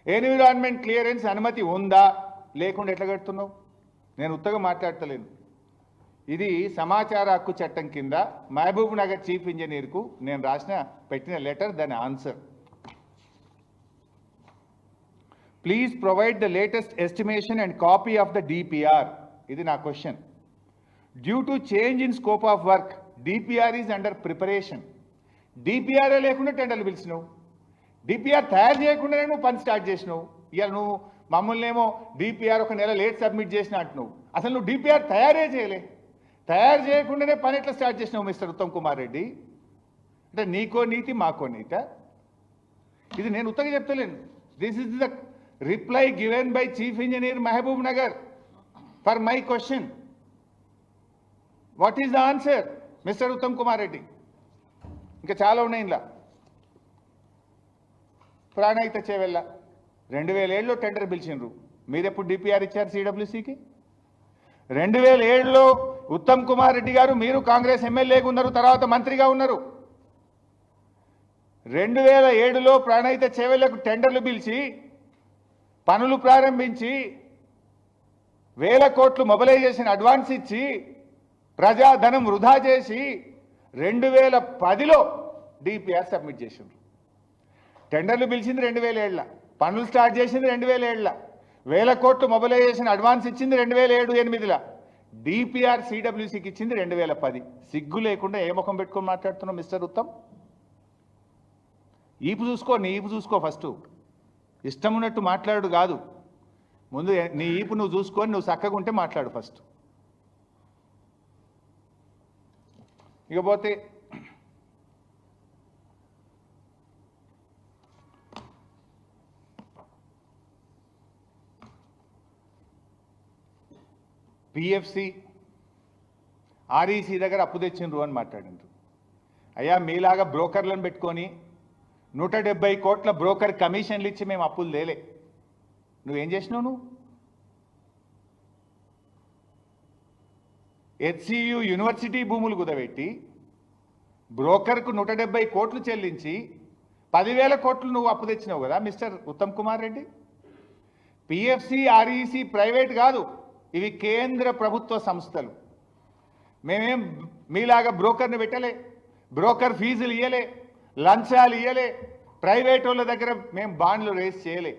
[SPEAKER 1] ఎన్విరాన్మెంట్ క్లియరెన్స్ అనుమతి ఉందా? లేకుండా ఎట్లా కడుతున్నావు? నేను ఉత్తగా మాట్లాడతలేను. ఇది సమాచార హక్కు చట్టం కింద మహబూబ్ నగర్ చీఫ్ ఇంజనీర్కు నేను పెట్టిన లెటర్, దాని answer. Please provide the latest estimation and copy of the DPR. ఇది నా question. Due to change in scope of work DPR is under preparation. డిపిఆర్ఏ లేకుండా టెండర్లు పిలిచినావు, డిపిఆర్ తయారు చేయకుండానే నువ్వు పని స్టార్ట్ చేసినావు. ఇవాళ నువ్వు మమ్మల్ని ఏమో డిపిఆర్ 1 నెల లేట్ సబ్మిట్ చేసిన అంటున్నావు. అసలు నువ్వు డిపిఆర్ తయారే చేయలే, తయారు చేయకుండానే పని ఎట్లా స్టార్ట్ చేసినావు మిస్టర్ ఉత్తమ్ కుమార్ రెడ్డి? అంటే నీకో నీతి మాకో నీత? ఇది నేను ఉత్తగా చెప్తలేను. This is the reply given by chief engineer Mahbubnagar for my question. What is the answer mister Uttam Kumar Reddy? ఇంకా చాలా ఉన్నాయి ఇలా. ప్రాణహిత చేవెళ్ళ 2007లో టెండర్ పిలిచిండ్రు, మీరెప్పుడు డిపిఆర్ ఇచ్చారు సిడబ్ల్యూసికి? 2007లో ఉత్తమ్ కుమార్ రెడ్డి గారు మీరు కాంగ్రెస్ ఎమ్మెల్యేగా ఉన్నారు, తర్వాత మంత్రిగా ఉన్నారు. 2007లో ప్రాణహిత చేవెళ్లకు టెండర్లు పిలిచి పనులు ప్రారంభించి 1000 కోట్లు మొబిలైజేషన్ అడ్వాన్స్ ఇచ్చి ప్రజాధనం వృధా చేసి 2010లో డిపిఆర్ సబ్మిట్ చేసిండ్రు. టెండర్లు పిలిచింది 2007, పనులు స్టార్ట్ చేసింది 2007, 1000 కోట్లు మొబిలైజేషన్ అడ్వాన్స్ ఇచ్చింది 2007-8లో, డిపిఆర్ సిడబ్ల్యూసికి ఇచ్చింది 2010. సిగ్గు లేకుండా ఏ ముఖం పెట్టుకొని మాట్లాడుతున్నావు మిస్టర్ ఉత్తమ్? ఈపు చూసుకో, నీ ఈపు చూసుకో ఫస్ట్. ఇష్టం ఉన్నట్టు మాట్లాడు కాదు, ముందు నీ ఈపు నువ్వు చూసుకొని నువ్వు చక్కగా ఉంటే మాట్లాడు ఫస్ట్. ఇకపోతే పిఎఫ్సి ఆర్ఈసీ దగ్గర అప్పు తెచ్చిండ్రు అని మాట్లాడిండ్రు. అయ్యా మీలాగా బ్రోకర్లను పెట్టుకొని 170 కోట్ల బ్రోకర్ కమిషన్లు ఇచ్చి మేము అప్పులు తేలే. నువ్వేం చేసినావు? నువ్వు హెచ్సియు యూనివర్సిటీ భూములు కుదబెట్టి బ్రోకర్కు 170 కోట్లు చెల్లించి 10,000 కోట్లు నువ్వు అప్పు తెచ్చినావు కదా mister Uttam Kumar Reddy. PFC REC private కాదు, ఇవి కేంద్ర ప్రభుత్వ సంస్థలు. మేమేం మీలాగా బ్రోకర్ని పెట్టలే, బ్రోకర్ ఫీజులు ఇయ్యలే, లంచాలు ఇయ్యలే, ప్రైవేట్ వాళ్ళ దగ్గర మేము బాండ్లు రేస్ చేయలే.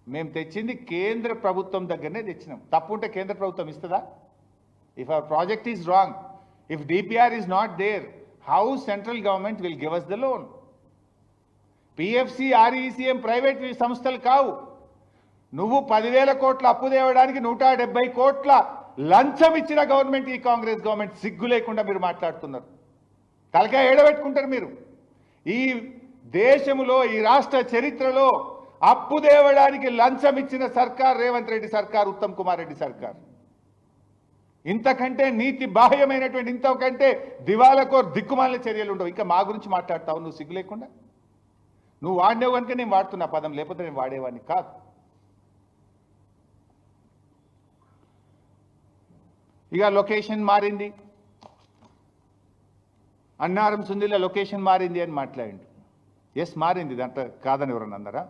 [SPEAKER 1] మేము తెచ్చింది కేంద్ర ప్రభుత్వం దగ్గరనే తెచ్చినాం. తప్పు ఉంటే కేంద్ర ప్రభుత్వం ఇస్తుందా? If our project is wrong, if DPR is not there, how central government will give us the loan? PFC ఆర్ఈసీఎం ప్రైవేట్ సంస్థలు కావు. నువ్వు 10,000 కోట్ల అప్పు తేవడానికి 170 కోట్ల లంచం ఇచ్చిన గవర్నమెంట్ ఈ కాంగ్రెస్ గవర్నమెంట్. సిగ్గు లేకుండా మీరు మాట్లాడుతున్నారు. తలకాయ ఏడబెట్టుకుంటారు మీరు. ఈ దేశంలో ఈ రాష్ట్ర చరిత్రలో అప్పు తేవడానికి లంచం ఇచ్చిన సర్కార్ రేవంత్ రెడ్డి సర్కార్, ఉత్తమ్ కుమార్ రెడ్డి సర్కార్. ఇంతకంటే నీతి బాహ్యమైనటువంటి, ఇంతకంటే దివాలకో దిక్కుమాలిన చర్యలు ఉండవు. ఇంకా మా గురించి మాట్లాడతావు నువ్వు సిగ్గు లేకుండా? నువ్వు వాడినేవు కనుక నేను వాడుతున్నా పదం, లేకపోతే నేను వాడేవాడిని కాదు. ఇక లొకేషన్ మారింది, అన్నారం సుందిలో లొకేషన్ మారింది అని మాట్లాడిండు. ఎస్ మారింది, దాంట్లో కాదని ఎవరన్నా అన్నారా?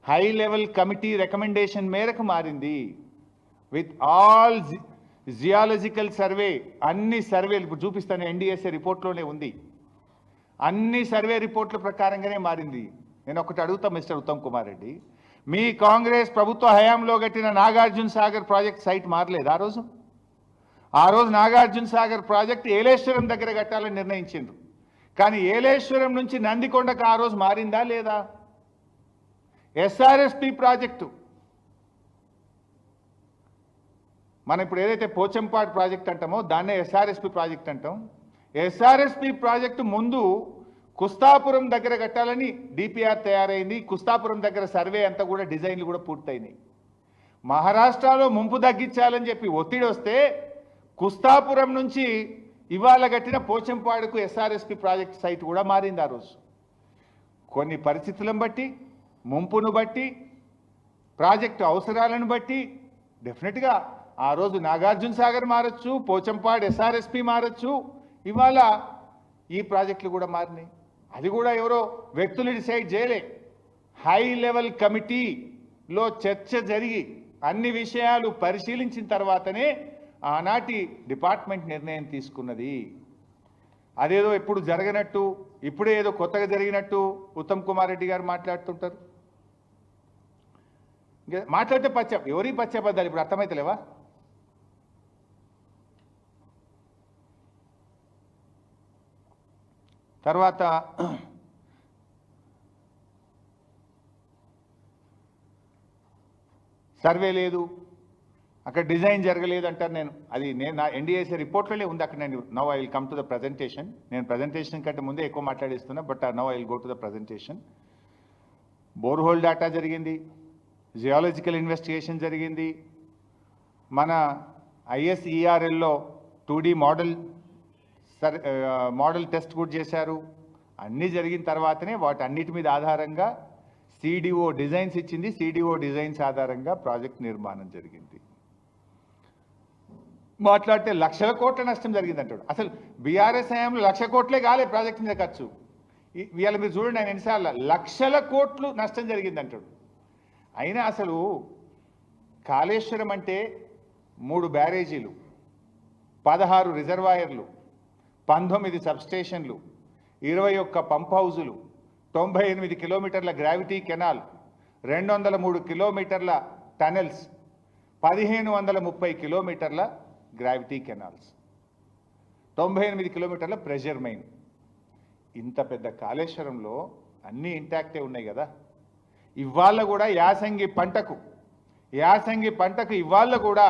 [SPEAKER 1] హై లెవెల్ కమిటీ రికమెండేషన్ మేరకు మారింది. విత్ ఆల్ జియాలజికల్ సర్వే, అన్ని సర్వేలు ఇప్పుడు చూపిస్తాను, ఎన్డీఎస్ఏ రిపోర్ట్లోనే ఉంది. అన్ని సర్వే రిపోర్ట్ల ప్రకారంగానే మారింది. నేను ఒకటి అడుగుతా మిస్టర్ ఉత్తమ్ కుమార్ రెడ్డి, మీ కాంగ్రెస్ ప్రభుత్వ హయాంలో కట్టిన నాగార్జున సాగర్ ప్రాజెక్ట్ సైట్ మారలేదు ఆ రోజు నాగార్జున సాగర్ ప్రాజెక్ట్ ఏలేశ్వరం దగ్గర కట్టాలని నిర్ణయించిండ్రు. కానీ ఏలేశ్వరం నుంచి నందికొండకు ఆ రోజు మారిందా లేదా? ఎస్ఆర్ఎస్పి ప్రాజెక్టు మనం ఇప్పుడు ఏదైతే పోచంపాడు ప్రాజెక్ట్ అంటామో దాన్నే ఎస్ఆర్ఎస్పి ప్రాజెక్ట్ అంటాం. ఎస్ఆర్ఎస్పి ప్రాజెక్టు ముందు కుస్తాపురం దగ్గర కట్టాలని డిపిఆర్ తయారైంది. కుస్తాపురం దగ్గర సర్వే అంతా కూడా డిజైన్లు కూడా పూర్తయినాయి. మహారాష్ట్రలో ముంపు తగ్గించాలని చెప్పి ఒత్తిడి వస్తే కుస్తాపురం నుంచి ఇవాళ కట్టిన పోచంపాడుకు ఎస్ఆర్ఎస్పి ప్రాజెక్ట్ సైట్ కూడా మారింది ఆ రోజు. కొన్ని పరిస్థితులను బట్టి, ముంపును బట్టి, ప్రాజెక్టు అవసరాలను బట్టి డెఫినెట్గా ఆ రోజు నాగార్జున సాగర్ మారచ్చు, పోచంపాడు ఎస్ఆర్ఎస్పి మారచ్చు, ఇవాళ ఈ ప్రాజెక్టులు కూడా మారినాయి. అది కూడా ఎవరో వ్యక్తులు డిసైడ్ చేయలే. హై లెవెల్ కమిటీలో చర్చ జరిగి అన్ని విషయాలు పరిశీలించిన తర్వాతనే ఆనాటి డిపార్ట్మెంట్ నిర్ణయం తీసుకున్నది. అదేదో ఎప్పుడు జరగనట్టు ఇప్పుడే ఏదో కొత్తగా జరిగినట్టు ఉత్తమ్ కుమార్ రెడ్డి గారు మాట్లాడుతుంటారు. మాట్లాడితే ఎవరి పచ్చబద్దాలు ఇప్పుడు అర్థమైతలేవా? తర్వాత సర్వే లేదు, అక్కడ డిజైన్ జరగలేదు అంటారు. నేను నా ఎన్డీఏసీ రిపోర్ట్లోనే ఉంది అక్కడ. నేను now I will come to the presentation. నేను ప్రజెంటేషన్ కంటే ముందే ఎక్కువ మాట్లాడిస్తున్నా, but now I will go to the presentation. Borehole data జరిగింది, జియాలజికల్ ఇన్వెస్టిగేషన్ జరిగింది, మన ISERLలో 2D మోడల్ టెస్ట్ కూడా చేశారు. అన్నీ జరిగిన తర్వాతనే వాటన్నిటి మీద ఆధారంగా CDO డిజైన్స్ ఇచ్చింది. CDO డిజైన్స్ ఆధారంగా ప్రాజెక్ట్ నిర్మాణం జరిగింది. మాట్లాడితే లక్షల కోట్ల నష్టం జరిగింది అంటాడు. అసలు బీఆర్ఎస్ హయాంలో 1,00,000 కోట్లే కాలే ప్రాజెక్ట్ మీద ఖర్చు. ఇవాళ మీరు చూడండి, ఆయన ఎన్నిసార్లు లక్షల కోట్లు నష్టం జరిగింది అంటాడు. అయినా అసలు కాళేశ్వరం అంటే 3 బ్యారేజీలు, 16 రిజర్వాయర్లు, 19 సబ్స్టేషన్లు, 21 పంప్ హౌజులు, 98 కిలోమీటర్ల గ్రావిటీ కెనాల్, 203 కిలోమీటర్ల టనెల్స్, 1530 కిలోమీటర్ల గ్రావిటీ కెనాల్స్, 98 కిలోమీటర్ల ప్రెషర్ మైన్. ఇంత పెద్ద కాళేశ్వరంలో అన్నీ ఇంటాక్టే ఉన్నాయి కదా. ఇవాళ కూడా యాసంగి పంటకు ఇవాళ కూడా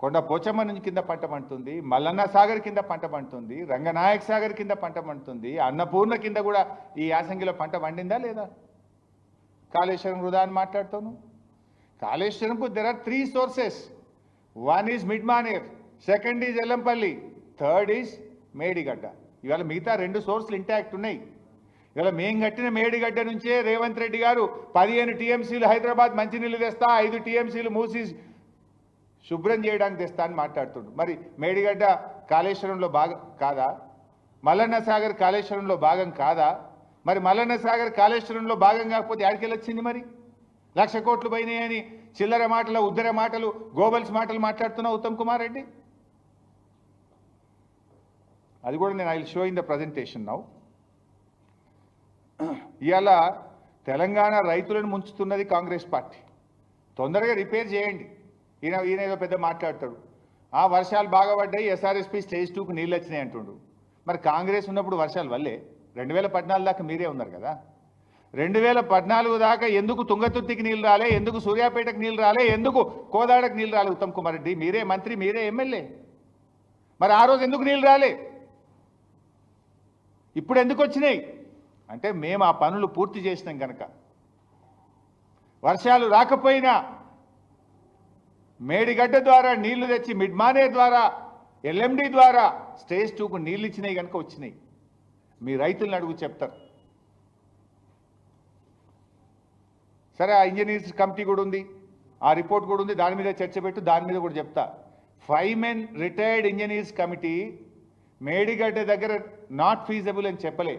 [SPEAKER 1] కొండ పోచమ్మ నుంచి కింద పంట పండుతుంది, మల్లన్న సాగర్ కింద పంట పండుతుంది, రంగనాయక సాగర్ కింద పంట పండుతుంది, అన్నపూర్ణ కింద కూడా ఈ యాసంగిలో పంట పండిందా లేదా? కాళేశ్వరం వృధా అని మాట్లాడుతాను. కాళేశ్వరంకు there are 3 sources. 1 is Mid Manair, 2nd is Yellampalli, 3rd is Medigadda. ఇవాళ మిగతా 2 సోర్సులు ఇంటాక్ట్ ఉన్నాయి. ఇవాళ మేం కట్టిన మేడిగడ్డ నుంచే రేవంత్ రెడ్డి గారు 15 TMCలు హైదరాబాద్ మంచినీళ్ళు తెస్తా, 5 TMCలు మూసి శుభ్రం చేయడానికి తెస్తా అని మాట్లాడుతుండు. మరి మేడిగడ్డ కాళేశ్వరంలో భాగం కాదా? మల్లన్న సాగర్ కాళేశ్వరంలో భాగం కాదా? మరి మల్లన్న సాగర్ కాళేశ్వరంలో భాగం కాకపోతే ఆడికెళ్ళి వచ్చింది? మరి 1,00,000 కోట్లు పోయినాయని చిల్లర మాటలు, ఉద్దర మాటలు, గోబల్స్ మాటలు మాట్లాడుతున్నా ఉత్తమ్ కుమార్ రెడ్డి. అది కూడా నేను I will show in the presentation now. ఇవాళ తెలంగాణ రైతులను ముంచుతున్నది కాంగ్రెస్ పార్టీ. తొందరగా రిపేర్ చేయండి. ఈయన ఏదో పెద్ద మాట్లాడతాడు. వర్షాలు బాగా పడ్డాయి, SRSP స్టేజ్ 2కు నీళ్ళు వచ్చినాయి అంటుండు. మరి కాంగ్రెస్ ఉన్నప్పుడు వర్షాలు వల్లే 2014 దాకా మీరే ఉన్నారు కదా. 2014 దాకా ఎందుకు తుంగతుర్తికి నీళ్ళు రాలే, ఎందుకు సూర్యాపేటకు నీళ్ళు రాలే, ఎందుకు కోదాడకు నీళ్ళు రాలే? ఉత్తమ్ కుమార్ రెడ్డి మీరే మంత్రి, మీరే ఎమ్మెల్యే. మరి ఆ రోజు ఎందుకు నీళ్ళు రాలే? ఇప్పుడు ఎందుకు వచ్చినాయి అంటే మేము ఆ పనులు పూర్తి చేసినాం కనుక. వర్షాలు రాకపోయినా మేడిగడ్డ ద్వారా నీళ్లు తెచ్చి మిడ్మానే ద్వారా LMD ద్వారా స్టేజ్ 2కు నీళ్ళు ఇచ్చినాయి కనుక వచ్చినాయి. మీ రైతులను అడుగు చెప్తారు. సరే, ఆ ఇంజనీర్స్ కమిటీ కూడా ఉంది, ఆ రిపోర్ట్ కూడా ఉంది, దాని మీద చర్చ పెట్టు, దాని మీద కూడా చెప్తా. 5 men retired engineers committee Medigadda దగ్గర నాట్ ఫీజబుల్ అని చెప్పలే.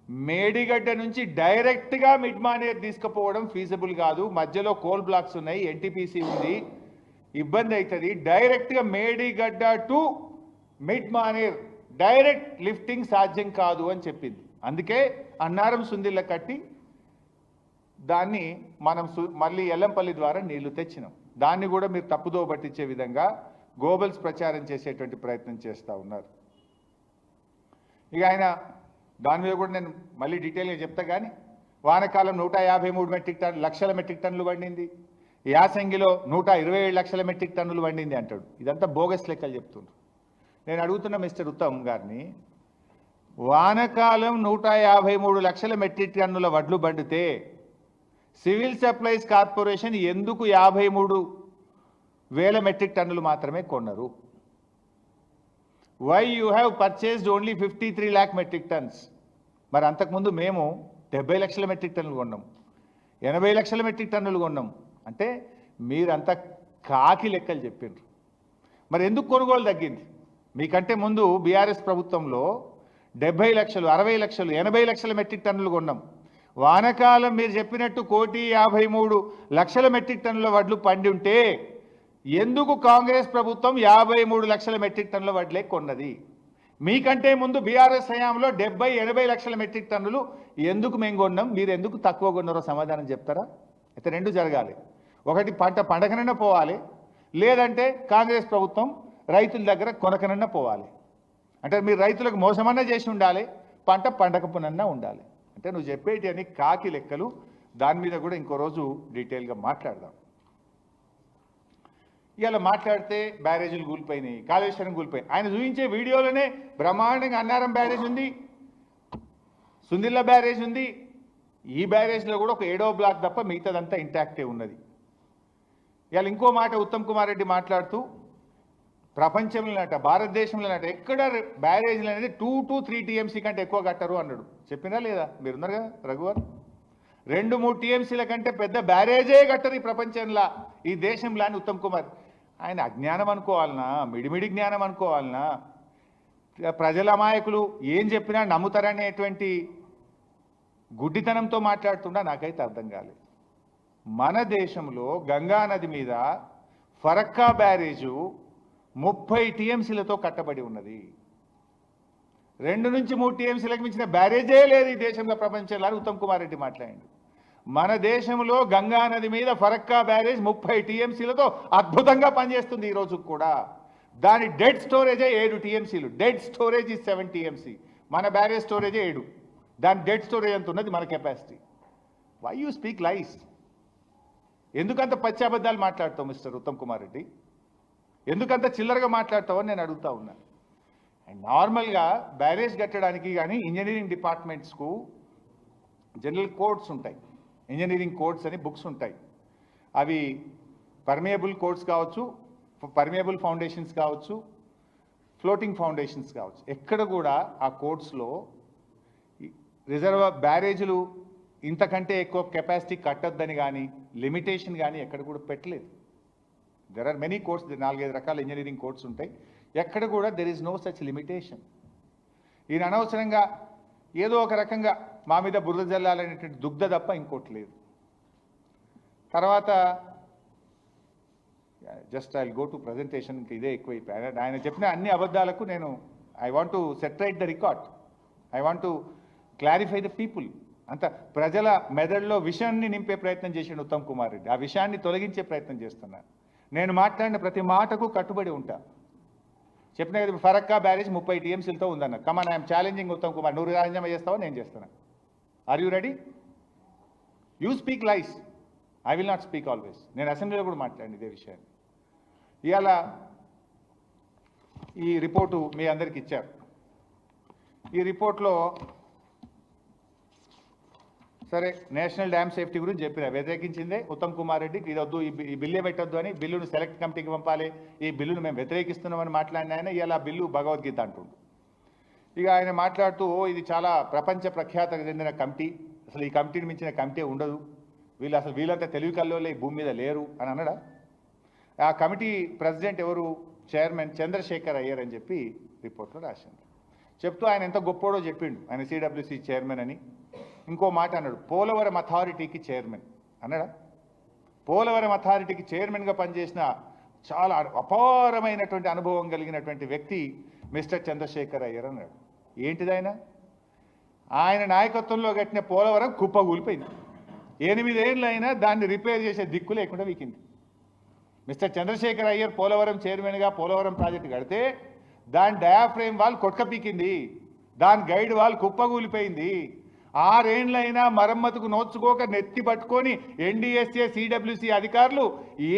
[SPEAKER 1] మేడిగడ్డ నుంచి డైరెక్ట్గా మిడ్మానేర్ తీసుకుపోవడం ఫీజబుల్ కాదు, మధ్యలో కోల్ బ్లాక్స్ ఉన్నాయి, NTPC ఉంది, ఇబ్బంది అవుతుంది. డైరెక్ట్గా Medigadda to Mid Manair direct lifting సాధ్యం కాదు అని చెప్పింది. అందుకే అన్నారం సుందిళ్ళ కట్టి దాన్ని మనం మళ్ళీ ఎల్లంపల్లి ద్వారా నీళ్లు తెచ్చినాం. దాన్ని కూడా మీరు తప్పుదో పట్టించే విధంగా గోబల్స్ ప్రచారం చేసేటువంటి ప్రయత్నం చేస్తూ ఉన్నారు. ఇక ఆయన దాని మీద కూడా నేను మళ్ళీ డీటెయిల్గా చెప్తా. కానీ వానకాలం 153 లక్షల మెట్రిక్ టన్నులు వండింది, యాసంగిలో 127 లక్షల మెట్రిక్ టన్నులు వండింది అంటాడు. ఇదంతా బోగస్ లెక్కలు చెప్తుండ్రు. నేను అడుగుతున్న మిస్టర్ ఉత్తమ్ గారిని, వానకాలం 153 లక్షల మెట్రిక్ టన్నుల వడ్లు పండితే సివిల్ సప్లైస్ కార్పొరేషన్ ఎందుకు 53,000 మెట్రిక్ టన్నులు మాత్రమే కొన్నారు? Why you have purchased only 53 lakh metric tons? మరి అంతకుముందు మేము 70 లక్షల మెట్రిక్ టన్నులు కొన్నాం, 80 లక్షల మెట్రిక్ టన్నులు కొన్నాం. అంటే మీరంతా కాకి లెక్కలు చెప్పిండ్రు. మరి ఎందుకు కొనుగోలు తగ్గింది? మీకంటే ముందు బీఆర్ఎస్ ప్రభుత్వంలో 70 లక్షలు, 60 లక్షలు, 80 లక్షల మెట్రిక్ టన్నులు కొన్నాం. వానకాలం మీరు చెప్పినట్టు 1,53 లక్షల మెట్రిక్ టన్నుల వడ్లు పండి ఉంటే ఎందుకు కాంగ్రెస్ ప్రభుత్వం 53 లక్షల మెట్రిక్ టన్నుల వడ్లే కొన్నది? మీకంటే ముందు బీఆర్ఎస్ హయాంలో 70-80 లక్షల మెట్రిక్ టన్నులు ఎందుకు మేము కొన్నాం, మీరు ఎందుకు తక్కువ కొన్నారో సమాధానం చెప్తారా? అయితే రెండు జరగాలి. ఒకటి పంట పండకనన్నా పోవాలి, లేదంటే కాంగ్రెస్ ప్రభుత్వం రైతుల దగ్గర కొనకనన్నా పోవాలి. అంటే మీరు రైతులకు మోసమన్నా చేసి ఉండాలి, పంట పండకపోనన్నా ఉండాలి. అంటే నువ్వు చెప్పేటి అని కాకి లెక్కలు. దాని మీద కూడా ఇంకో రోజు డీటెయిల్గా మాట్లాడదాం. ఇవాళ మాట్లాడితే బ్యారేజీలు కూలిపోయినాయి, కాళేశ్వరం కూలిపోయి, ఆయన చూపించే వీడియోలోనే బ్రహ్మాండంగా అన్నారం బ్యారేజ్ ఉంది, సుందిళ్ళ బ్యారేజ్ ఉంది. ఈ బ్యారేజ్లో కూడా ఒక 7వ బ్లాక్ తప్ప మిగతాదంతా ఇంటాక్టే ఉన్నది. ఇవాళ ఇంకో మాట ఉత్తమ్ కుమార్ రెడ్డి మాట్లాడుతూ ప్రపంచంలోనట, భారతదేశంలోనట ఎక్కడ బ్యారేజ్లు అనేది 2 to 3 TMC కంటే ఎక్కువ కట్టరు అన్నాడు. చెప్పినా లేదా? మీరున్నారు కదా రఘువర్, 2-3 TMCల కంటే పెద్ద బ్యారేజే కట్టరు ఈ ప్రపంచంలో, ఈ దేశంలో అని ఉత్తమ్ కుమార్. ఆయన అజ్ఞానం అనుకోవాలనా, మిడిమిడి జ్ఞానం అనుకోవాలనా, ప్రజల అమాయకులు ఏం చెప్పినా నమ్ముతారనేటువంటి గుడ్డితనంతో మాట్లాడుతుండా నాకైతే అర్థం కాలేదు. మన దేశంలో గంగా నది మీద ఫరక్కా బ్యారేజు 30 TMCలతో కట్టబడి ఉన్నది. 2 నుంచి 3 TMCలకు మించిన బ్యారేజే లేదు ఈ దేశంలో, ప్రపంచంలో అని ఉత్తమ్ కుమార్ రెడ్డి మాట్లాడిండు. మన దేశంలో గంగా నది మీద ఫరక్కా బ్యారేజ్ 30 TMCలతో అద్భుతంగా పనిచేస్తుంది ఈ రోజు కూడా. దాని డెడ్ స్టోరేజే 7 TMCలు. డెడ్ స్టోరేజ్ ఈ 7 TMC. మన బ్యారేజ్ స్టోరేజే 7. దాని డెడ్ స్టోరేజ్ ఎంత ఉన్నది మన కెపాసిటీ. వై యూ స్పీక్ లైస్? ఎందుకంత పచ్చాబద్దాలు మాట్లాడతావు మిస్టర్ ఉత్తమ్ కుమార్ రెడ్డి? ఎందుకంత చిల్లరగా మాట్లాడతావని నేను అడుగుతా ఉన్నాను. అండ్ నార్మల్గా బ్యారేజ్ కట్టడానికి కానీ ఇంజనీరింగ్ డిపార్ట్మెంట్స్కు జనరల్ కోడ్స్ ఉంటాయి, ఇంజనీరింగ్ కోడ్స్ అని బుక్స్ ఉంటాయి. అవి పర్మియబుల్ కోడ్స్ కావచ్చు, పర్మియబుల్ ఫౌండేషన్స్ కావచ్చు, ఫ్లోటింగ్ ఫౌండేషన్స్ కావచ్చు. ఎక్కడ కూడా ఆ కోడ్స్లో రిజర్వ్ బ్యారేజీలు ఇంతకంటే ఎక్కువ కెపాసిటీ కట్టొద్దని కానీ లిమిటేషన్ కానీ ఎక్కడ కూడా పెట్టలేదు. దెర్ ఆర్ మెనీ కోడ్స్, 4-5 రకాల ఇంజనీరింగ్ కోడ్స్ ఉంటాయి. ఎక్కడ కూడా there is no such limitation. ఈయన అనవసరంగా ఏదో ఒక రకంగా మా మీద బురద జల్లాలనేటువంటి దుగ్ధ తప్ప ఇంకోటి లేదు. తర్వాత just I go to presentation. ఇంకా ఇదే ఎక్కువైపోయి ఆయన చెప్పిన అన్ని అబద్ధాలకు నేను I want to set right the record, I want to clarify the people. అంత ప్రజల మెదడులో విషయాన్ని నింపే ప్రయత్నం చేసిండు ఉత్తమ్ కుమార్ రెడ్డి. ఆ విషయాన్ని తొలగించే ప్రయత్నం చేస్తున్నాను. నేను మాట్లాడిన ప్రతి మాటకు కట్టుబడి ఉంటా. చెప్పిన కదా ఫరక్కా బ్యారేజ్ 30 TMCలతో ఉందన్న. Come on, I'm challenging Uttam Kumar. నువ్వు రాజీనామా చేస్తావా? నేను చేస్తాను. Are you ready? You speak lies, I will not speak always. నేను అసెంబ్లీలో కూడా మాట్లాడింది ఇదే విషయాన్ని. ఇవాళ ఈ రిపోర్టు మీ అందరికి ఇచ్చారు. ఈ రిపోర్ట్లో సరే నేషనల్ డ్యామ్ సేఫ్టీ గురించి చెప్పిన వ్యతిరేకించిందే ఉత్తమ్ కుమార్ రెడ్డికి. ఇది వద్దు, ఈ బిల్లే పెట్టొద్దు అని, బిల్లును సెలెక్ట్ కమిటీకి పంపాలి, ఈ బిల్లును మేము వ్యతిరేకిస్తున్నామని మాట్లాడిన ఆయన ఇలా బిల్లు భగవద్గీత అంటుండు. ఇక ఆయన మాట్లాడుతూ ఇది చాలా ప్రపంచ ప్రఖ్యాతకు చెందిన కమిటీ, అసలు ఈ కమిటీని మించిన కమిటీ ఉండదు, వీళ్ళంతా తెలివి కల్లోలే ఈ భూమి మీద లేరు అని అన్నాడా? ఆ కమిటీ ప్రెసిడెంట్ ఎవరు? చైర్మన్ చంద్రశేఖర్ అయ్యర్ అని చెప్పి రిపోర్ట్లో రాసింది. చెప్తూ ఆయన ఎంత గొప్పోడో చెప్పిండు, ఆయన CWC చైర్మన్ అని. ఇంకో మాట అన్నాడు, పోలవరం అథారిటీకి చైర్మన్ అన్నాడా? పోలవరం అథారిటీకి చైర్మన్గా పనిచేసిన చాలా అపారమైనటువంటి అనుభవం కలిగినటువంటి వ్యక్తి మిస్టర్ చంద్రశేఖర్ అయ్యర్ అన్నాడు. ఏంటిదైనా ఆయన నాయకత్వంలో కట్టిన పోలవరం కుప్పగూలిపోయింది. 8 ఏళ్ళు అయినా దాన్ని రిపేర్ చేసే దిక్కు లేకుండా వీకింది. మిస్టర్ చంద్రశేఖర్ అయ్యర్ పోలవరం చైర్మన్గా పోలవరం ప్రాజెక్టు కడితే దాని డయాఫ్రేమ్ వాల్ కొట్కపీకింది, దాని గైడ్ వాల్ కుప్పగూలిపోయింది. 6 ఏళ్ళైనా మరమ్మతుకు నోచుకోక నెత్తి పట్టుకొని ఎన్డీఎస్ఏ సిడబ్ల్యూసి అధికారులు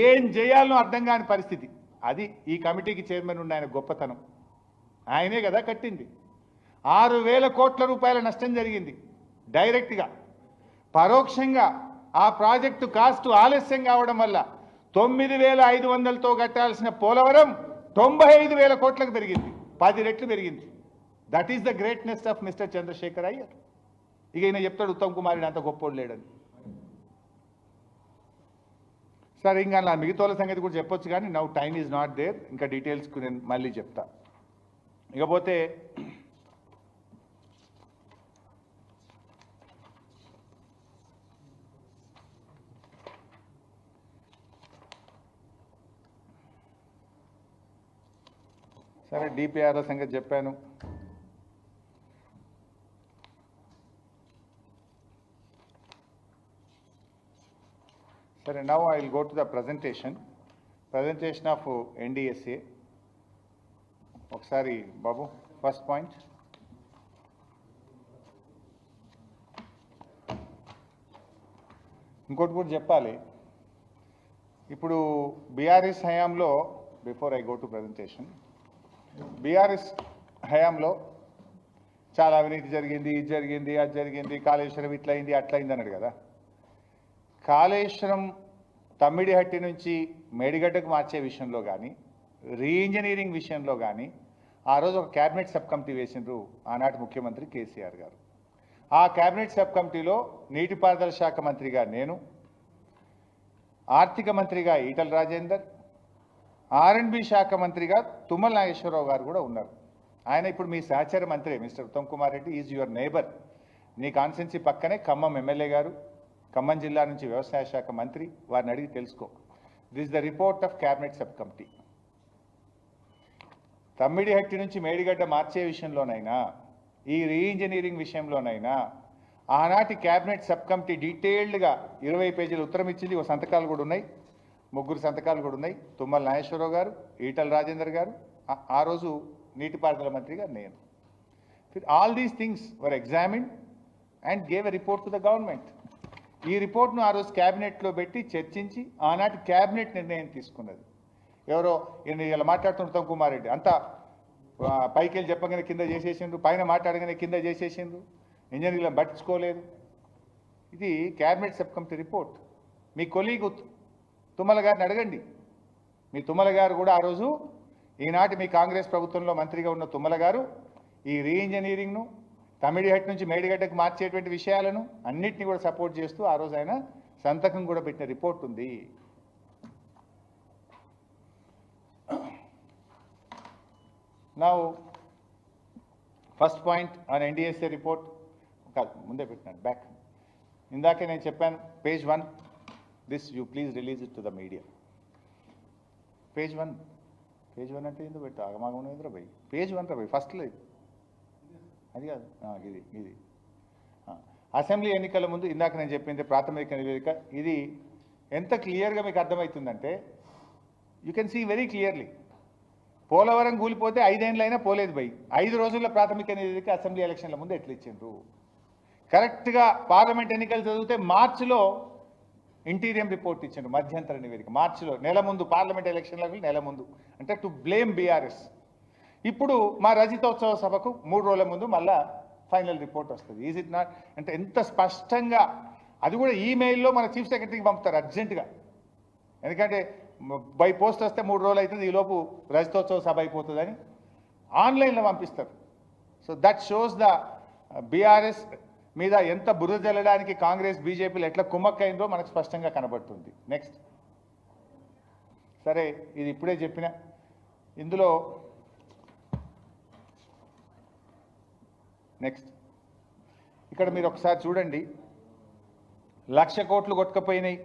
[SPEAKER 1] ఏం చేయాలనో అర్థం కాని పరిస్థితి. అది ఈ కమిటీకి చైర్మన్ ఉన్న ఆయన గొప్పతనం. ఆయనే కదా కట్టింది. 6,000 కోట్ల రూపాయల నష్టం జరిగింది డైరెక్ట్గా. పరోక్షంగా ఆ ప్రాజెక్టు కాస్టు ఆలస్యం కావడం వల్ల 9,500తో కట్టాల్సిన పోలవరం 95,000 కోట్లకు పెరిగింది, 10 రెట్లు పెరిగింది. That is the greatness of mister Chandrashekhar Iyer. ఇక ఈయన చెప్తాడు ఉత్తమ్ కుమార్ రెడ్డి అంత గొప్పోడు లేడని. సరే ఇంకా నా మిగతాల సంగతి కూడా చెప్పొచ్చు, కానీ now time is not there. ఇంకా డీటెయిల్స్కు నేను మళ్ళీ చెప్తా. ఇకపోతే సరే డిపిఆర్ల సంగతి చెప్పాను. సరే now I will go to the presentation of NDSA. ఒకసారి బాబు ఫస్ట్ పాయింట్. ఇంకోటి కూడా చెప్పాలి. ఇప్పుడు బీఆర్ఎస్ హయాంలో, before I go to presentation, BRS హయాంలో చాలా అవినీతి జరిగింది, ఇది జరిగింది, అది జరిగింది, కాళేశ్వరం ఇట్లయింది అట్లయింది అన్నాడు కదా. కాళేశ్వరం తమ్మిడిహట్టి నుంచి మేడిగడ్డకు మార్చే విషయంలో కానీ, రీఇంజనీరింగ్ విషయంలో కానీ ఆ రోజు ఒక క్యాబినెట్ సబ్ కమిటీ వేసిండ్రు ఆనాటి ముఖ్యమంత్రి కేసీఆర్ గారు. ఆ క్యాబినెట్ సబ్ కమిటీలో నీటిపారుదల శాఖ మంత్రిగా నేను, ఆర్థిక మంత్రిగా ఈటల రాజేందర్, R&B శాఖ మంత్రిగా తుమ్మల నాగేశ్వరరావు గారు కూడా ఉన్నారు. ఆయన ఇప్పుడు మీ సహచర మంత్రి mister Uttam Kumar Reddy is your neighbour. నీ కాన్స్టిట్యున్సీ పక్కనే ఖమ్మం ఎమ్మెల్యే గారు, ఖమ్మం జిల్లా నుంచి వ్యవసాయ శాఖ మంత్రి, వారిని అడిగి తెలుసుకో. This the report of cabinet sub committee. Tummidihatti నుంచి మేడిగడ్డ మార్చే విషయంలోనైనా, ఈ రీఇంజనీరింగ్ విషయంలోనైనా ఆనాటి క్యాబినెట్ సబ్ కమిటీ డీటెయిల్డ్గా 20 పేజీల ఉత్తరం ఇచ్చింది. ఒక సంతకాలు కూడా ఉన్నాయి, 3 సంతకాలు కూడా ఉన్నాయి. తుమ్మల నాగేశ్వరరావు గారు, ఈటల రాజేందర్ గారు, ఆ రోజు నీటిపారుదల మంత్రిగా నేను. All these things were examined and gave a report to the government. ఈ రిపోర్ట్ను ఆ రోజు క్యాబినెట్లో పెట్టి చర్చించి ఆనాటి క్యాబినెట్ నిర్ణయం తీసుకున్నది. ఎవరో ఇలా మాట్లాడుతున్న ఉత్తమ్ కుమార్ రెడ్డి అంతా పైకి వెళ్ళి చెప్పగానే కింద చేసేసిండ్రు, పైన మాట్లాడగానే కింద చేసేసిండ్రు, ఇంజనీర్లను పట్టించుకోలేదు. ఇది క్యాబినెట్ సబ్ కమిటీ రిపోర్ట్. మీ కొలీగ్ తుమ్మల గారిని అడగండి. మీ తుమ్మల గారు కూడా ఆ రోజు, ఈనాటి మీ కాంగ్రెస్ ప్రభుత్వంలో మంత్రిగా ఉన్న తుమ్మల గారు ఈ రీఇంజనీరింగ్ను, తమిడిహట్ నుంచి మేడిగడ్డకు మార్చేటువంటి విషయాలను అన్నింటినీ కూడా సపోర్ట్ చేస్తూ ఆ రోజు ఆయన సంతకం కూడా పెట్టిన రిపోర్ట్ ఉంది. Now first point on NDSA report. కాదు, ముందే పెట్టినాను, బ్యాక్. ఇందాకే నేను చెప్పాను page 1, this you please release it to the media. Page 1 అంటే ఏందో పెట్టు, ఆగమాగం ఏంద్రా భయ్. పేజ్ 1 రా భయ్, ఫస్ట్లో అది కాదు, ఇది అసెంబ్లీ ఎన్నికల ముందు ఇందాక నేను చెప్పింది ప్రాథమిక నివేదిక. ఇది ఎంత క్లియర్గా మీకు అర్థమవుతుందంటే, you can see very clearly. Polavaram కూలిపోతే 5 ఏళ్ళైనా పోలేదు భయ్. 5 రోజుల్లో ప్రాథమిక నివేదిక అసెంబ్లీ ఎలక్షన్ల ముందు ఎట్లా ఇచ్చిండ్రు. కరెక్ట్గా పార్లమెంట్ ఎన్నికలు చదివితే మార్చిలో ఇంటీరియం రిపోర్ట్ ఇచ్చిండ్రు, మధ్యంతర నివేదిక మార్చిలో, నెల ముందు పార్లమెంట్ ఎలక్షన్లకు నెల ముందు, అంటే టు బ్లేమ్ బీఆర్ఎస్. ఇప్పుడు మా రజతోత్సవ సభకు 3 రోజుల ముందు మళ్ళా ఫైనల్ రిపోర్ట్ వస్తుంది. Is it not? అంటే ఎంత స్పష్టంగా, అది కూడా ఈమెయిల్లో మన చీఫ్ సెక్రటరీకి పంపుతారు అర్జెంటుగా. ఎందుకంటే బై పోస్ట్ వస్తే 3 రోజులు అవుతుంది, ఈలోపు రజతోత్సవ సభ అయిపోతుందని ఆన్లైన్లో పంపిస్తారు. So that shows the BRS మీద ఎంత బురద జల్లడానికి కాంగ్రెస్ బీజేపీలు ఎట్లా కుమ్మక్కైందో మనకు స్పష్టంగా కనబడుతుంది. నెక్స్ట్. సరే, ఇది ఇప్పుడే చెప్పిన. ఇందులో నెక్స్ట్ ఇక్కడ మీరు ఒకసారి చూడండి. 1,00,000 కోట్లు కొట్టుకుపోయినాయి,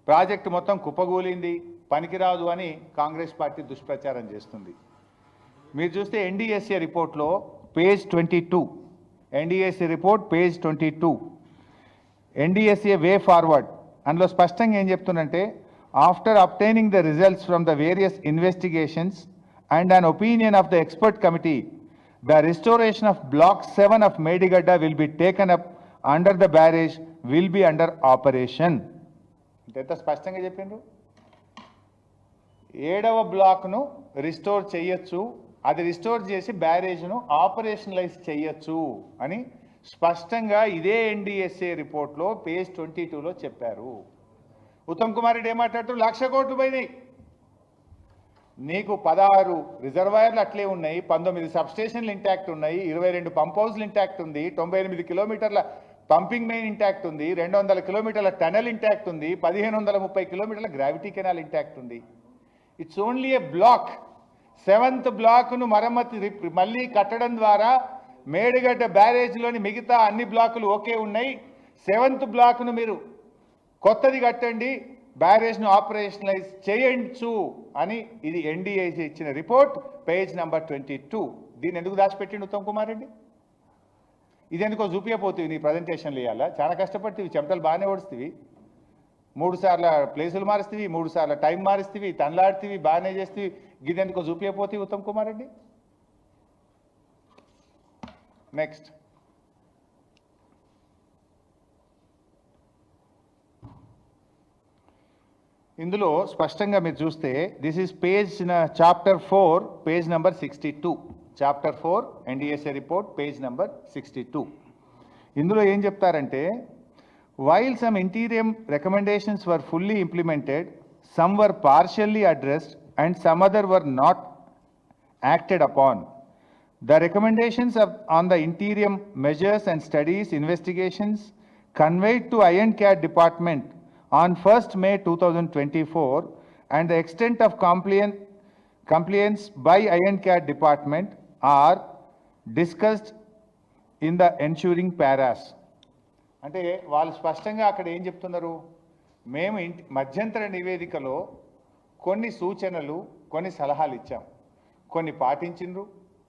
[SPEAKER 1] ప్రాజెక్టు మొత్తం కుప్పగూలింది, పనికిరాదు అని కాంగ్రెస్ పార్టీ దుష్ప్రచారం చేస్తుంది. మీరు చూస్తే ఎన్డీఎస్ఏ రిపోర్ట్లో page 22, NDSA report page 22, NDSA way forward, అందులో స్పష్టంగా ఏం చెప్తుందంటే, after obtaining the results from the various investigations and an opinion of the expert committee, the restoration of block 7 of Medigadda will be taken up under the barrage will be under operation. ఎంత స్పష్టంగా చెప్పిండ్రు. 7వ బ్లాక్ను restore చేయొచ్చు, అది restore చేసి బ్యారేజ్ను operationalise చేయొచ్చు అని స్పష్టంగా ఇదే ఎన్డీఎస్ఏ రిపోర్ట్లో పేజ్ 22లో చెప్పారు. ఉత్తమ్ కుమార్ రెడ్డి ఏమాట్లాడుతూ 1,00,000 కోట్లు పోయినాయి, నీకు 16 రిజర్వాయర్లు అట్లే ఉన్నాయి, 19 సబ్స్టేషన్లు ఇంటాక్ట్ ఉన్నాయి, 22 పంప్ హౌస్లు ఇంటాక్ట్ ఉంది, 98 కిలోమీటర్ల పంపింగ్ మెయిన్ ఇంటాక్ట్ ఉంది, 200 కిలోమీటర్ల టనల్ ఇంటాక్ట్ ఉంది, 1530 కిలోమీటర్ల గ్రావిటీ కెనాల్ ఇంటాక్ట్ ఉంది. It's only a block. 7th బ్లాక్ను మరమ్మతి మళ్ళీ కట్టడం ద్వారా మేడిగడ్డ బ్యారేజ్లోని మిగతా అన్ని బ్లాకులు ఓకే ఉన్నాయి. 7th బ్లాక్ను మీరు కొత్తది కట్టండి, బ్యారేజ్ను ఆపరేషనలైజ్ చేయించు అని ఇది ఎన్డీఏసీ ఇచ్చిన రిపోర్ట్ పేజ్ నెంబర్ 22. దీన్ని ఎందుకు దాచిపెట్టిండు ఉత్తమ్ కుమార్ రెడ్డి? ఇది ఎందుకో చూపించపోతుంది నీ ప్రజెంటేషన్లు ఇవ్వాలా? చాలా కష్టపడుతుంది, చెమటలు బాగానే ఓడుస్తుంది, 3 సార్లు ప్లేసులు మారుస్తుంది, 3 సార్లు టైం మారుస్తుంది, తనలాడుతుంది, బాగానే చేస్తుంది, ఇది ఎందుకో చూపించపోతుంది ఉత్తమ్ కుమార్ రెడ్డి. నెక్స్ట్ ఇందులో స్పష్టంగా మీరు చూస్తే this is page chapter 4 page number 62, chapter 4 NDSA report page number 62. ఇందులో ఏం చెప్తారంటే, while some interim recommendations were fully implemented, some were partially addressed and some other were not acted upon. The recommendations on the interim measures and studies investigations conveyed to INCAD department on 1st May 2024 and the extent of compliance by INCAD department are discussed in the ensuing paras. అంటే వాళ్ళు స్పష్టంగా అక్కడ ఏం చెప్తున్నారు, మేము మధ్యంతర నివేదికలో కొన్ని సూచనలు కొన్ని సలహాలు ఇచ్చాం, కొన్ని పాటించిండ్రు,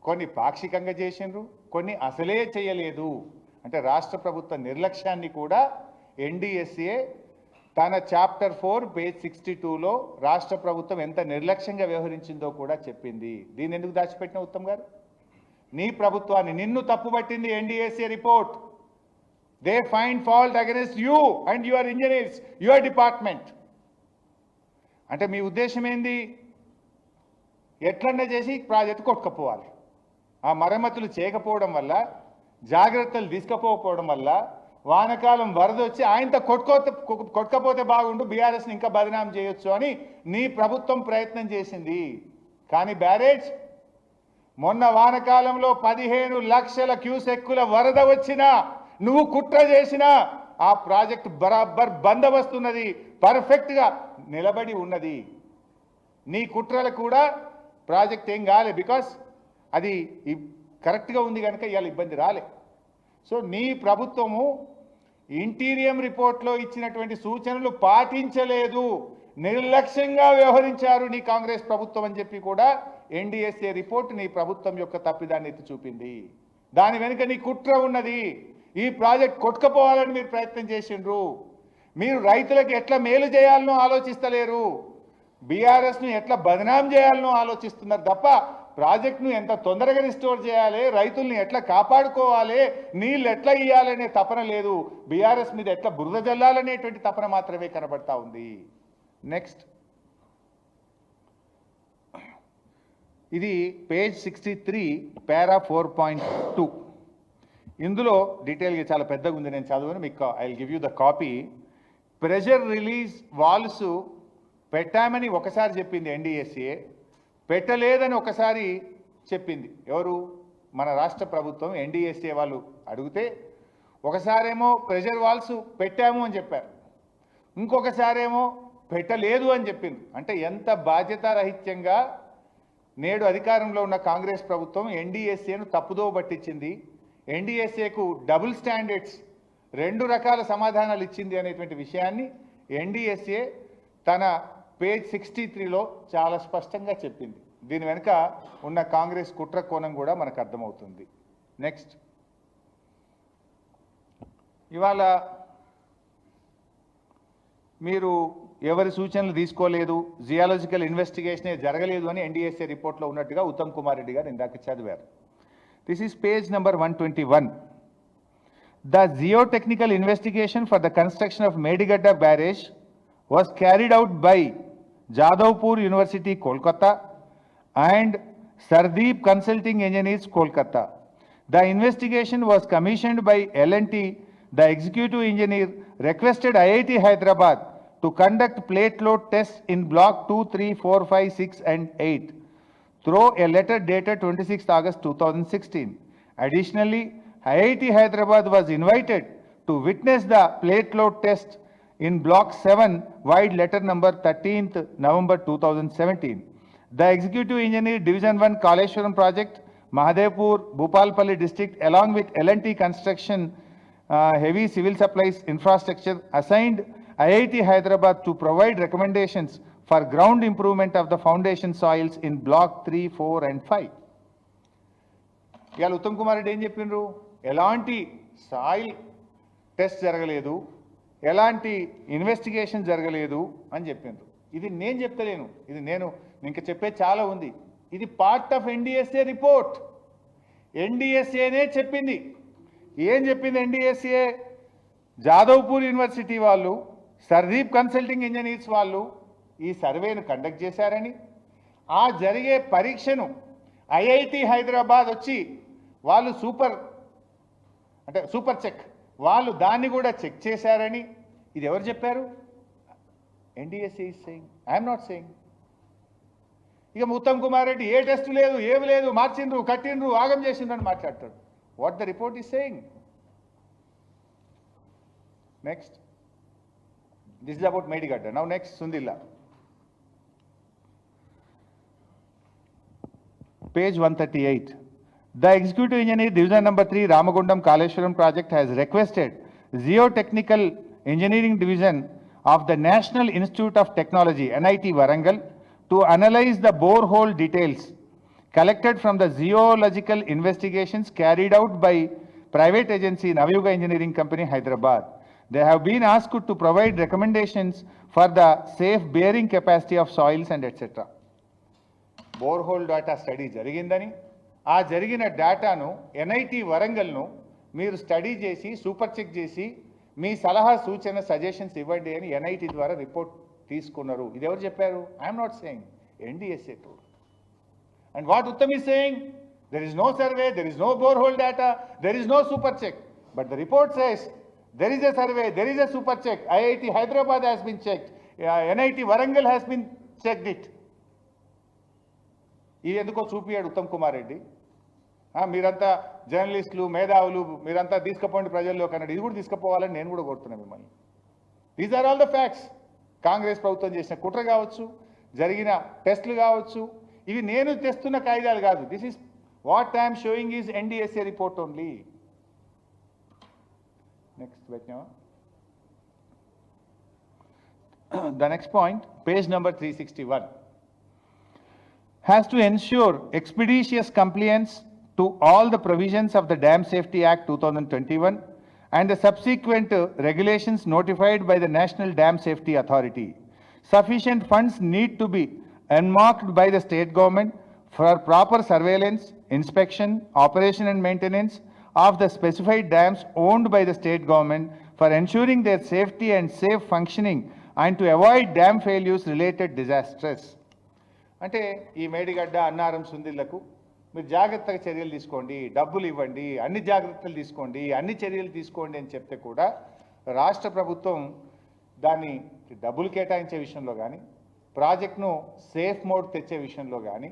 [SPEAKER 1] కొన్ని పాక్షికంగా చేసిండ్రు, కొన్ని అసలే చేయలేదు. అంటే రాష్ట్ర ప్రభుత్వ నిర్లక్ష్యాన్ని కూడా ఎన్డీఎస్ఏ తన చాప్టర్ 4 పేజ్ 62లో రాష్ట్ర ప్రభుత్వం ఎంత నిర్లక్ష్యంగా వ్యవహరించిందో కూడా చెప్పింది. దీన్ని ఎందుకు దాచిపెట్టిన ఉత్తమ్ గారు? నీ ప్రభుత్వాన్ని, నిన్ను తప్పుపట్టింది NDSA report. They find fault against you and your engineers, your department. అంటే మీ ఉద్దేశం ఏంది? ఎట్లన్నా చేసి ప్రాజెక్టు కొట్టుకపోవాలి. ఆ మరమ్మతులు చేయకపోవడం వల్ల, జాగ్రత్తలు తీసుకపోవడం వల్ల వానకాలం వరద వచ్చి ఆయనతో కొట్టుకపోతే బాగుండు, బీఆర్ఎస్ని ఇంకా బదనాం చేయొచ్చు అని నీ ప్రభుత్వం ప్రయత్నం చేసింది. కానీ బ్యారేజ్ మొన్న వానకాలంలో 15 లక్షల క్యూసెక్కుల వరద వచ్చినా, నువ్వు కుట్ర చేసినా ఆ ప్రాజెక్టు బరాబర్ బందోబస్తున్నది, పర్ఫెక్ట్గా నిలబడి ఉన్నది. నీ కుట్రలు కూడా ప్రాజెక్ట్ ఏం కాలే, బికాస్ అది కరెక్ట్గా ఉంది కనుక ఇవాళ ఇబ్బంది రాలే. సో నీ ప్రభుత్వము ఇంటీరియం రిపోర్ట్లో ఇచ్చినటువంటి సూచనలు పాటించలేదు, నిర్లక్ష్యంగా వ్యవహరించారు నీ కాంగ్రెస్ ప్రభుత్వం అని చెప్పి కూడా ఎన్డీఎస్ఏ రిపోర్ట్ నీ ప్రభుత్వం యొక్క తప్పిదాన్ని ఎత్తి చూపింది. దాని వెనుక నీ కుట్ర ఉన్నది. ఈ ప్రాజెక్ట్ కొట్టుకుపోవాలని మీరు ప్రయత్నం చేసిండ్రు. మీరు రైతులకు ఎట్లా మేలు చేయాలనో ఆలోచిస్తలేరు, బీఆర్ఎస్ను ఎట్లా బదనాం చేయాలనో ఆలోచిస్తున్నారు తప్ప ప్రాజెక్టును ఎంత తొందరగా రిస్టోర్ చేయాలి, రైతుల్ని ఎట్లా కాపాడుకోవాలి, నీళ్ళు ఎట్లా ఇవ్వాలనే తపన లేదు. బీఆర్ఎస్ మీద ఎట్లా బురద జల్లాలనేటువంటి తపన మాత్రమే కనబడతా ఉంది. నెక్స్ట్, ఇది పేజ్ 63 పారా 4.2. ఇందులో డీటెయిల్గా చాలా పెద్దగా ఉంది, నేను చదువును మీకు. I will give you the copy. Pressure release valves పెట్టామని ఒకసారి చెప్పింది ఎన్డీఎస్ఏ, పెట్టలేదని ఒకసారి చెప్పింది. ఎవరు? మన రాష్ట్ర ప్రభుత్వం. ఎన్డీఎస్ఏ వాళ్ళు అడిగితే ఒకసారేమో ప్రెషర్ వాల్స్ పెట్టాము అని చెప్పారు, ఇంకొకసారేమో పెట్టలేదు అని చెప్పింది. అంటే ఎంత బాధ్యతారహిత్యంగా నేడు అధికారంలో ఉన్న కాంగ్రెస్ ప్రభుత్వం ఎన్డీఎస్ఏను తప్పుదో పట్టించింది, ఎన్డీఎస్ఏకు డబుల్ స్టాండర్డ్స్, 2 రకాల సమాధానాలు ఇచ్చింది అనేటువంటి విషయాన్ని ఎన్డీఎస్ఏ తన పేజ్ 63లో చాలా స్పష్టంగా చెప్పింది. దీని వెనుక ఉన్న కాంగ్రెస్ కుట్ర కోణం కూడా మనకు అర్థమవుతుంది. నెక్స్ట్, ఇవాళ మీరు ఎవరి సూచనలు తీసుకోలేదు, జియాలజికల్ ఇన్వెస్టిగేషనే జరగలేదు అని ఎన్డీఎస్ఏ రిపోర్ట్లో ఉన్నట్టుగా ఉత్తమ్ కుమార్ రెడ్డి గారు ఇందాక చదివారు. This is page number 121. The geotechnical investigation for the construction of Medigadda barrage was carried out by Jadavpur University, Kolkata and Sardeep Consulting Engineers, Kolkata. The investigation was commissioned by L&T. The executive engineer requested IIT Hyderabad to conduct plate load tests in block 2, 3, 4, 5, 6 and 8 through a letter dated 26th August 2016. Additionally, IIT Hyderabad was invited to witness the plate load test in block 7 wide letter number 13th November 2017. The executive engineer division 1 Kaleshwaram project, Mahadevpur, Bhupalpalli district along with L&T construction heavy civil supplies infrastructure assigned IIT Hyderabad to provide recommendations for ground improvement of the foundation soils in block 3, 4 and 5. ఇవాళ ఉత్తమ్ కుమార్ రెడ్డి ఏం చెప్పిండ్రు? ఎలాంటి soil test జరగలేదు, ఎలాంటి investigation జరగలేదు అని చెప్పిండ్రు. ఇది నేను చెప్తలేను, ఇది నేను ఇంకా చెప్పే చాలా ఉంది. ఇది పార్ట్ ఆఫ్ ఎన్డీఎస్ఏ రిపోర్ట్. ఎన్డీఎస్ఏనే చెప్పింది. ఏం చెప్పింది ఎన్డీఎస్ఏ? జాదవ్పూర్ యూనివర్సిటీ వాళ్ళు, సర్దీప్ కన్సల్టింగ్ ఇంజనీర్స్ వాళ్ళు ఈ సర్వేను కండక్ట్ చేశారని, ఆ జరిగే పరీక్షను ఐఐటి హైదరాబాద్ వచ్చి వాళ్ళు సూపర్ చెక్ వాళ్ళు దాన్ని కూడా చెక్ చేశారని ఇది ఎవరు చెప్పారు? NDSA is saying, I'm not saying. ఇక ఉత్తమ్ కుమార్ రెడ్డి ఏ టెస్ట్ లేదు, ఏమి లేదు, మార్చిండ్రు, కట్టిండ్రు, ఆగం చేసిండ్రు అని మాట్లాడతాడు. What the report is saying. Next, this is about Medigadda. Now next, Sundilla. Page 138. The executive engineer division number 3 Ramagundam Kaleshwaram project has requested geotechnical engineering division of the National Institute of Technology NIT Warangal to analyze the borehole details collected from the geological investigations carried out by private agency Navayuga Engineering Company, Hyderabad. They have been asked to provide recommendations for the safe bearing capacity of soils and etc. Borehole data study జరిగిందని, ఆ జరిగిన డేటాను NIT వరంగల్ను మీరు study చేసి super check చేసి మీ సలహా సూచన suggestions ఇవ్వండి అని ఎన్ఐటి ద్వారా రిపోర్ట్ తీసుకున్నారు. ఇది ఎవరు చెప్పారు? I'm not saying, NDSA told. And what Uttam is saying, there is no survey, there is no borehole data, there is no super check. But the report says there is a survey, there is a super check, IIT Hyderabad has been checked, NIT Warangal has been checked it. ఇది ఎందుకో చూపియాడు ఉత్తమ్ కుమార్ రెడ్డి. మీరంతా జర్నలిస్టులు, మేధావులు, మీరంతా తీసుకుపోండి ప్రజల్లోకి అన్నాడు. ఇది కూడా తీసుకుపోవాలని నేను కూడా కోరుతున్నాను మిమ్మల్ని. These are all the facts. Congress ప్రభుత్వం చేసిన కుట్ర కావచ్చు, జరిగిన టెస్టులు కావచ్చు, ఇవి నేను తెస్తున్న కాయిదాలు కాదు. This is what I'm showing is NDSA report only. Next పెట్టినావా? The next point, page number 361. has to ensure expeditious compliance to all the provisions of the Dam Safety Act 2021 and the subsequent regulations notified by the National Dam Safety Authority. Sufficient funds need to be earmarked by the state government for proper surveillance, inspection, operation and maintenance of the specified dams owned by the state government for ensuring their safety and safe functioning and to avoid dam failures related disasters. అంటే ఈ మేడిగడ్డ, అన్నారం, సుందిళ్లకు మీరు జాగ్రత్తగా చర్యలు తీసుకోండి, డబ్బులు ఇవ్వండి, అన్ని జాగ్రత్తలు తీసుకోండి, అన్ని చర్యలు తీసుకోండి అని చెప్తే కూడా రాష్ట్ర ప్రభుత్వం దాన్ని డబ్బులు కేటాయించే విషయంలో కానీ, ప్రాజెక్టును సేఫ్ మోడ్ తెచ్చే విషయంలో కానీ,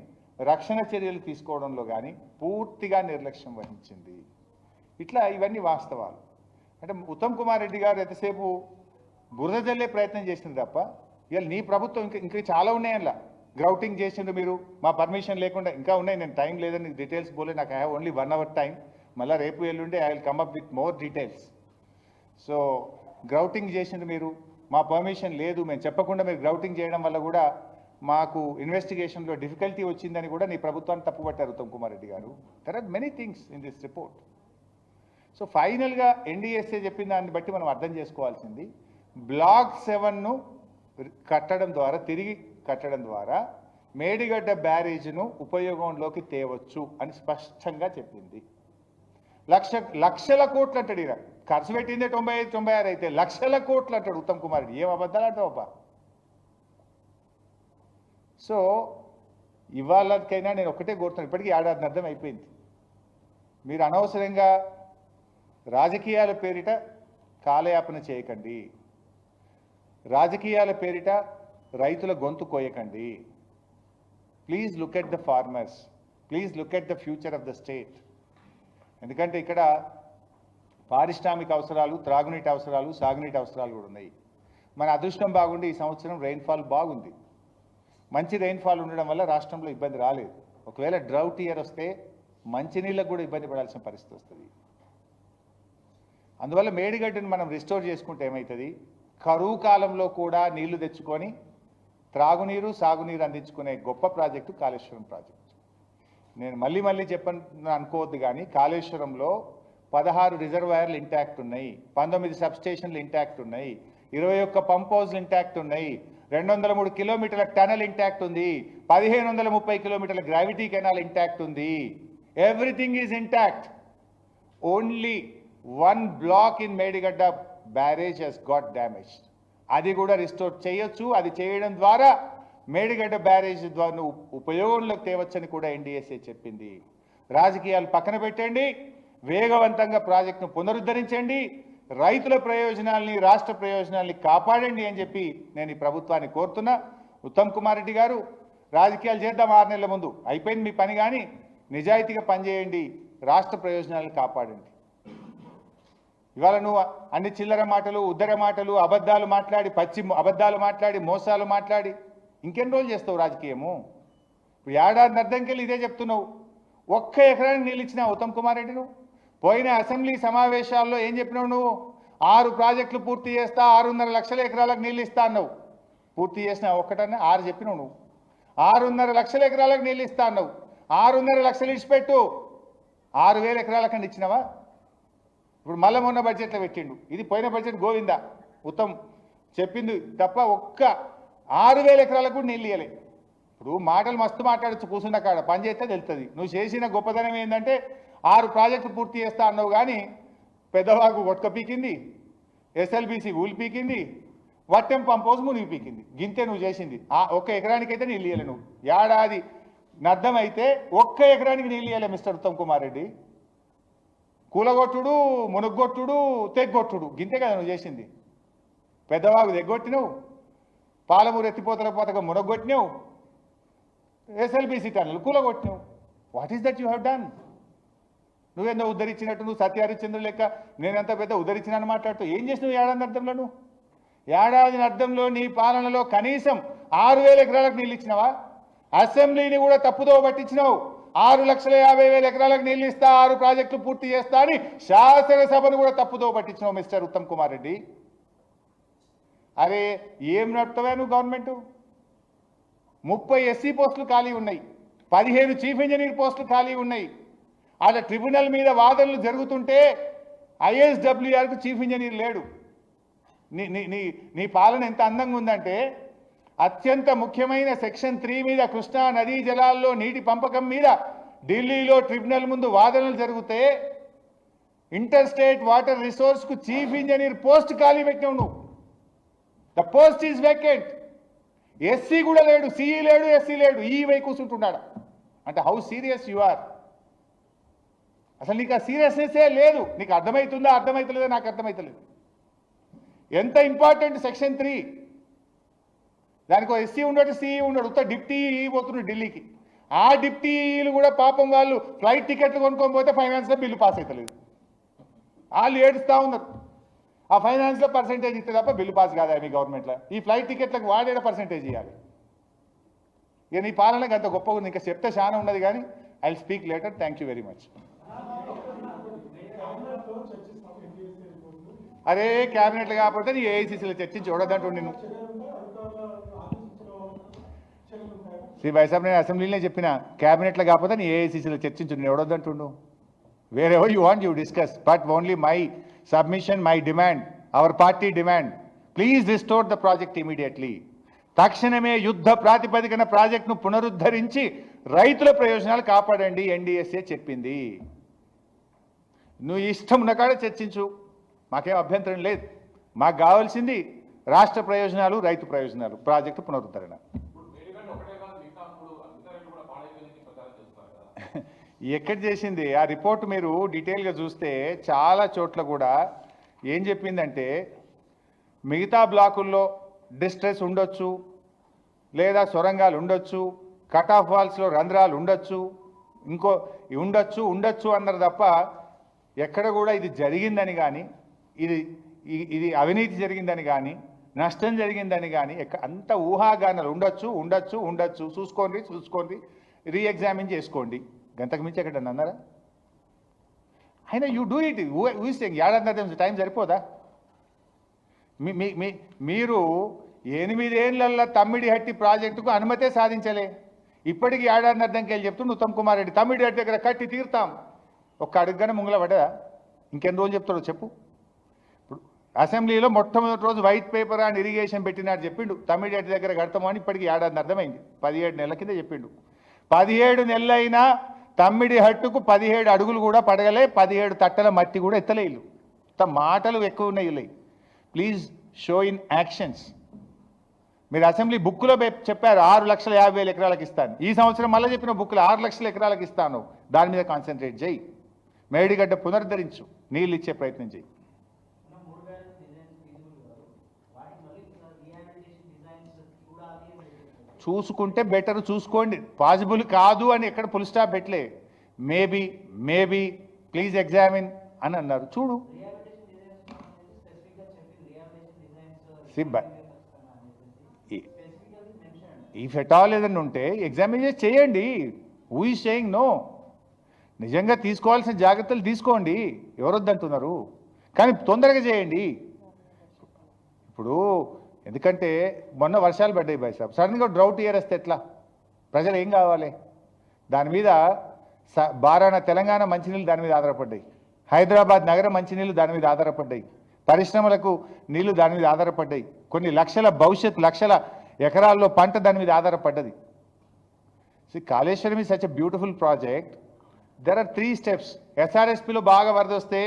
[SPEAKER 1] రక్షణ చర్యలు తీసుకోవడంలో కానీ పూర్తిగా నిర్లక్ష్యం వహించింది. ఇట్లా ఇవన్నీ వాస్తవాలు. అంటే ఉత్తమ్ కుమార్ రెడ్డి గారు ఎంతసేపు బురద జల్లే ప్రయత్నం చేసింది తప్ప, ఇవాళ నీ ప్రభుత్వం ఇంకా చాలా ఉన్నాయి. అలా గ్రౌటింగ్ చేసిండు మీరు, మా పర్మిషన్ లేకుండా ఇంకా ఉన్నాయి. నేను టైం లేదని డీటెయిల్స్ పోలే, నాకు I have only 1 hour time. మళ్ళీ రేపు ఎల్లుండే I will come up with more details. So grouting చేసిండు మీరు, మా పర్మిషన్ లేదు, మేము చెప్పకుండా మీరు గ్రౌటింగ్ చేయడం వల్ల కూడా మాకు ఇన్వెస్టిగేషన్లో డిఫికల్టీ వచ్చిందని కూడా నీ ప్రభుత్వాన్ని తప్పుపట్టారు Uttam Kumar Reddy garu. There are many things in this report. So ఫైనల్గా ఎన్డీఎస్ఏ చెప్పిన దాన్ని బట్టి మనం అర్థం చేసుకోవాల్సింది, బ్లాక్ 7ను కట్టడం ద్వారా, తిరిగి కట్టడం ద్వారా మేడిగడ్డ బ్యారేజ్ను ఉపయోగంలోకి తేవచ్చు అని స్పష్టంగా చెప్పింది. లక్షల కోట్లు అంటాడు ఈయన, ఖర్చు పెట్టిందే 95-96 అయితే లక్షల కోట్లు అంటాడు ఉత్తమ్ కుమార్ రెడ్డి. ఏం అబద్ధాలు అంటావబ్బా? సో ఇవాళకైనా నేను ఒక్కటే కోరుతున్నాను, ఇప్పటికీ ఏడాది అర్థం అయిపోయింది. మీరు అనవసరంగా రాజకీయాల పేరిట కాలయాపన చేయకండి, రాజకీయాల పేరిట రైతుల గొంతు కోయకండి. Please look at the farmers, please look at the future of the state. ఎందుకంటే ఇక్కడ పారిశ్రామిక అవసరాలు, త్రాగునీటి అవసరాలు, సాగునీటి అవసరాలు కూడా ఉన్నాయి. మన అదృష్టం బాగుండి ఈ సంవత్సరం రెయిన్ఫాల్ బాగుంది. మంచి రెయిన్ఫాల్ ఉండడం వల్ల రాష్ట్రంలో ఇబ్బంది రాలేదు. ఒకవేళ డ్రౌట్ ఇయర్ వస్తే మంచినీళ్ళకు కూడా ఇబ్బంది పడాల్సిన పరిస్థితి వస్తుంది. అందువల్ల మేడిగడ్డను మనం రిస్టోర్ చేసుకుంటే ఏమవుతుంది, కరువు కాలంలో కూడా నీళ్లు తెచ్చుకొని త్రాగునీరు, సాగునీరు అందించుకునే గొప్ప ప్రాజెక్టు కాళేశ్వరం ప్రాజెక్టు. నేను మళ్ళీ చెప్పను అనుకోవద్దు, కానీ కాళేశ్వరంలో 16 రిజర్వాయర్లు ఇంటాక్ట్ ఉన్నాయి, 19 సబ్స్టేషన్లు ఇంటాక్ట్ ఉన్నాయి, 21 పంప్ హౌస్లు ఇంటాక్ట్ ఉన్నాయి, 203 కిలోమీటర్ల టనల్ ఇంటాక్ట్ ఉంది, 1530 కిలోమీటర్ల గ్రావిటీ కెనాల్ ఇంటాక్ట్ ఉంది. Everything is intact. Only 1 block in Medigadda barrage has got damaged. అది కూడా రిస్టోర్ చేయొచ్చు. అది చేయడం ద్వారా మేడిగడ్డ బ్యారేజ్ ద్వారా ఉపయోగంలోకి తేవచ్చని కూడా ఎన్డీఎస్ఏ చెప్పింది. రాజకీయాలు పక్కన పెట్టండి, వేగవంతంగా ప్రాజెక్టును పునరుద్ధరించండి, రైతుల ప్రయోజనాల్ని, రాష్ట్ర ప్రయోజనాల్ని కాపాడండి అని చెప్పి నేను ఈ ప్రభుత్వాన్ని కోరుతున్నా. ఉత్తమ్ కుమార్ రెడ్డి గారు, రాజకీయాలు చేద్దాం 6 నెలల ముందు, అయిపోయింది మీ పని, కానీ నిజాయితీగా పనిచేయండి, రాష్ట్ర ప్రయోజనాలను కాపాడండి. ఇవాళ నువ్వు అన్ని చిల్లర మాటలు, ఉద్దర మాటలు, అబద్ధాలు మాట్లాడి, అబద్ధాలు మాట్లాడి, మోసాలు మాట్లాడి ఇంకెన్ని రోజులు చేస్తావు రాజకీయము? ఇప్పుడు ఏడాది అర్థంకెళ్ళి ఇదే చెప్తున్నావు. 1 ఎకరానికి నీళ్ళు ఇచ్చినావు ఉత్తమ్ కుమార్ రెడ్డి నువ్వు. పోయిన అసెంబ్లీ సమావేశాల్లో ఏం చెప్పినావు నువ్వు? 6 ప్రాజెక్టులు పూర్తి చేస్తా, 6.5 లక్షల ఎకరాలకు నీళ్ళు ఇస్తా అన్నావు. పూర్తి చేసిన ఒక్కటన్నా 6 చెప్పినావు నువ్వు. 6.5 లక్షల ఎకరాలకు నీళ్ళు ఇస్తా అన్నావు. 6.5 లక్షలు ఇచ్చిపెట్టు, 6,000 ఎకరాలకన్నా ఇచ్చినావా? ఇప్పుడు మళ్ళీ మొన్న బడ్జెట్లో పెట్టిండు. ఇది పోయిన బడ్జెట్ గోవిందా, ఉత్తమ్ చెప్పింది తప్ప 6,000 ఎకరాలకు కూడా నీళ్ళు ఇవ్వలే. ఇప్పుడు మాటలు మస్తు మాట్లాడచ్చు, కూర్చున్న కాడ పని చేస్తే తెలుస్తుంది. నువ్వు చేసిన గొప్పదనం ఏంటంటే 6 ప్రాజెక్టులు పూర్తి చేస్తా అన్నావు, కానీ Peddavagu ఒట్క పీకింది, SLBC ఊలి పీకింది, Vattem pump house మునిగి పీకింది. గింతే నువ్వు చేసింది. 1 ఎకరానికైతే నీళ్ళు ఇవ్వలే నువ్వు. ఏడాది నర్థమైతే 1 ఎకరానికి నీళ్ళు ఇవ్వలే మిస్టర్ ఉత్తమ్ కుమార్ రెడ్డి. కూలగొట్టుడు, మునుగొట్టుడు, తెగ్గొట్టుడు, గింతే కదా నువ్వు చేసింది. పెద్దవాగు తెగ్గొట్టినవు, పాలమూరు ఎత్తిపోతల పథకం మునగొట్టినావు, ఎస్ఎల్బీసీ టన్నులు కూలగొట్టినావు. What is that you have done? నువ్వేందో ఉద్ధరించినట్టు, నువ్వు సత్యహరిశ్చంద్రుడు లెక్క నేనెంత పెద్ద ఉద్ధరించినాను మాట్లాడుతూ ఏం చేసినావు ఏడాది అర్థంలో? నువ్వు ఏడాది అర్థంలో నీ పాలనలో కనీసం 6,000 ఎకరాలకు నీళ్ళు ఇచ్చినావా? అసెంబ్లీని కూడా తప్పుదో పట్టించినావు. 6,50,000 ఎకరాలకు నీళ్ళు ఇస్తా, 6 ప్రాజెక్టులు పూర్తి చేస్తా అని శాసనసభను కూడా తప్పుదో పట్టించినావు మిస్టర్ ఉత్తమ్ కుమార్ రెడ్డి. అరే ఏం నడుపుతావా నువ్వు? గవర్నమెంట్ 30 ఎస్సీ పోస్టులు ఖాళీ ఉన్నాయి, 15 చీఫ్ ఇంజనీర్ పోస్టులు ఖాళీ ఉన్నాయి. అలా ట్రిబ్యునల్ మీద వాదనలు జరుగుతుంటే ఐఎస్డబ్ల్యూఆర్కు చీఫ్ ఇంజనీర్ లేడు. నీ పాలన ఎంత అందంగా ఉందంటే, అత్యంత ముఖ్యమైన సెక్షన్ 3 మీద, కృష్ణా నదీ జలాల్లో నీటి పంపకం మీద ఢిల్లీలో ట్రిబ్యునల్ ముందు వాదనలు జరిగితే ఇంటర్ స్టేట్ వాటర్ రిసోర్స్కు చీఫ్ ఇంజనీర్ పోస్ట్ ఖాళీ పెట్టినావు నువ్వు. The post is vacant. SE కూడా లేడు, సిఈ లేడు, ఎస్సీ లేడు, ఈ వై కూర్చుంటున్నాడు. అంటే హౌ సీరియస్ యు ఆర్? అసలు నీకు ఆ సీరియస్నెస్సే లేదు. నీకు అర్థమవుతుందా? అర్థమవుతలేదా? నాకు అర్థమవుతలేదు. ఎంత ఇంపార్టెంట్ సెక్షన్ 3. దానికి ఎస్సీ ఉండడు, సిఈ ఉండడు, ఉత్త డిప్టీ పోతున్నాడు ఢిల్లీకి. ఆ డిప్టీలు కూడా పాపం వాళ్ళు ఫ్లైట్ టికెట్లు కొనుక్కొని పోతే ఫైనాన్స్లో బిల్లు పాస్ అవుతలేదు. వాళ్ళు ఏడుస్తూ ఉన్నారు. ఆ ఫైనాన్స్లో పర్సెంటేజ్ ఇస్తే తప్ప బిల్లు పాస్ కాదా మీ గవర్నమెంట్లో? ఈ ఫ్లైట్ టికెట్లకు వాడేట పర్సెంటేజ్ ఇవ్వాలి. ఇక నీ పాలనకు అంత గొప్పగా ఉంది. ఇంకా చెప్తే చాలా ఉన్నది, కానీ I will speak later. Thank you very much. అరే క్యాబినెట్లు కాకపోతే నీ ఏఐసీసీలో చర్చించి చూడదంటూ నేను శ్రీ వైసాబ్ నేను అసెంబ్లీలో చెప్పిన క్యాబినెట్లో కాకపోతే నీ ఏఐసీసీలో చర్చించు, నేను ఎవడొద్దంటుండు. Wherever you want you discuss, but only my submission, my demand, our party demand, please restore the project immediately. తక్షణమే యుద్ధ ప్రాతిపదికన ప్రాజెక్టును పునరుద్ధరించి రైతుల ప్రయోజనాలు కాపాడండి ఎన్డీఎస్ఏ చెప్పింది. నువ్వు ఇష్టం ఉన్న కాడ చర్చించు, మాకేం అభ్యంతరం లేదు. మాకు కావాల్సింది రాష్ట్ర ప్రయోజనాలు, రైతు ప్రయోజనాలు, ప్రాజెక్టు పునరుద్ధరణ. ఎక్కడ చేసింది ఆ రిపోర్ట్ మీరు డీటెయిల్గా చూస్తే చాలా చోట్ల కూడా ఏం చెప్పిందంటే మిగతా బ్లాకుల్లో డిస్ట్రెస్ ఉండొచ్చు, లేదా సొరంగాలు ఉండొచ్చు, కట్ ఆఫ్ వాల్స్లో రంధ్రాలు ఉండొచ్చు, ఇంకో ఉండొచ్చు అన్నారు తప్ప ఎక్కడ కూడా ఇది జరిగిందని కానీ ఇది అవినీతి జరిగిందని కానీ నష్టం జరిగిందని కానీ అంత ఊహాగానాలు ఉండొచ్చు చూసుకోండి రీఎగ్జామిన్ చేసుకోండి, గంతకు మించి ఎక్కడ అన్నారా? అయినా యూ డూ ఇట్ ఊహిస్తే ఏడాది టైం సరిపోదా? మీరు 8 ఏళ్లలో తమ్మిడిహట్టి ప్రాజెక్టుకు అనుమతే సాధించలే. ఇప్పటికీ ఏడాదిన్నరకి వెళ్ళి చెప్తుండు ఉత్తమ్ కుమార్ రెడ్డి తమ్మిడిహట్టి దగ్గర కట్టి తీరుతాం. ఒక్క అడుగుగానే ముంగల పడ్డదా? ఇంకెన్ని రోజులు చెప్తాడో చెప్పు. ఇప్పుడు అసెంబ్లీలో మొట్టమొదటి రోజు వైట్ పేపర్ అండ్ ఇరిగేషన్ పెట్టినాడు చెప్పిండు, తమ్మిడిహట్టి దగ్గర కడతామని. ఇప్పటికి ఏడాది అర్థమైంది, 17 నెలల కింద చెప్పిండు. 17 నెలలైనా తమ్మిడిహట్టుకు 17 అడుగులు కూడా పడగలే, 17 తట్టల మట్టి కూడా ఎత్తలే. ఇల్లు మాటలు ఎక్కువ ఉన్నాయి. ఇల్లు ప్లీజ్ షో ఇన్ యాక్షన్స్. మీరు అసెంబ్లీ బుక్లో చెప్పారు 6,50,000 ఎకరాలకు ఇస్తాను. ఈ సంవత్సరం మళ్ళీ చెప్పిన బుక్లో 6 లక్షల ఎకరాలకు ఇస్తాను. దాని మీద కాన్సన్ట్రేట్ చేయి. మేడిగడ్డ పునరుద్ధరించు, నీళ్ళు ఇచ్చే ప్రయత్నం చేయి. చూసుకుంటే బెటర్, చూసుకోండి. పాసిబుల్ కాదు అని ఎక్కడ ఫుల్ స్టాప్ పెట్టలే. మేబీ ప్లీజ్ ఎగ్జామిన్ అని అన్నారు. చూడు ఇఫ్ ఎట్ ఆల్ ఏదన్నా ఉంటే ఎగ్జామిన్ చేయండి. Who is saying no? నిజంగా తీసుకోవాల్సిన జాగ్రత్తలు తీసుకోండి, ఎవరొద్దంటున్నారు, కానీ తొందరగా చేయండి. ఇప్పుడు ఎందుకంటే మొన్న వర్షాలు పడ్డాయి బాయ్ సాబ్, సడన్గా డ్రౌట్ ఇయర్ వస్తే ఎట్లా? ప్రజలు ఏం కావాలి? దాని మీద తెలంగాణ మంచినీళ్ళు దాని మీద ఆధారపడ్డాయి, హైదరాబాద్ నగర మంచినీళ్ళు దాని మీద ఆధారపడ్డాయి, పరిశ్రమలకు నీళ్లు దాని మీద ఆధారపడ్డాయి, కొన్ని లక్షల భవిష్యత్ లక్షల ఎకరాల్లో పంట దాని మీద ఆధారపడ్డది. Kaleshwaram is such a beautiful project. There are 3 steps. ఎస్ఆర్ఎస్పిలో బాగా వరద వస్తే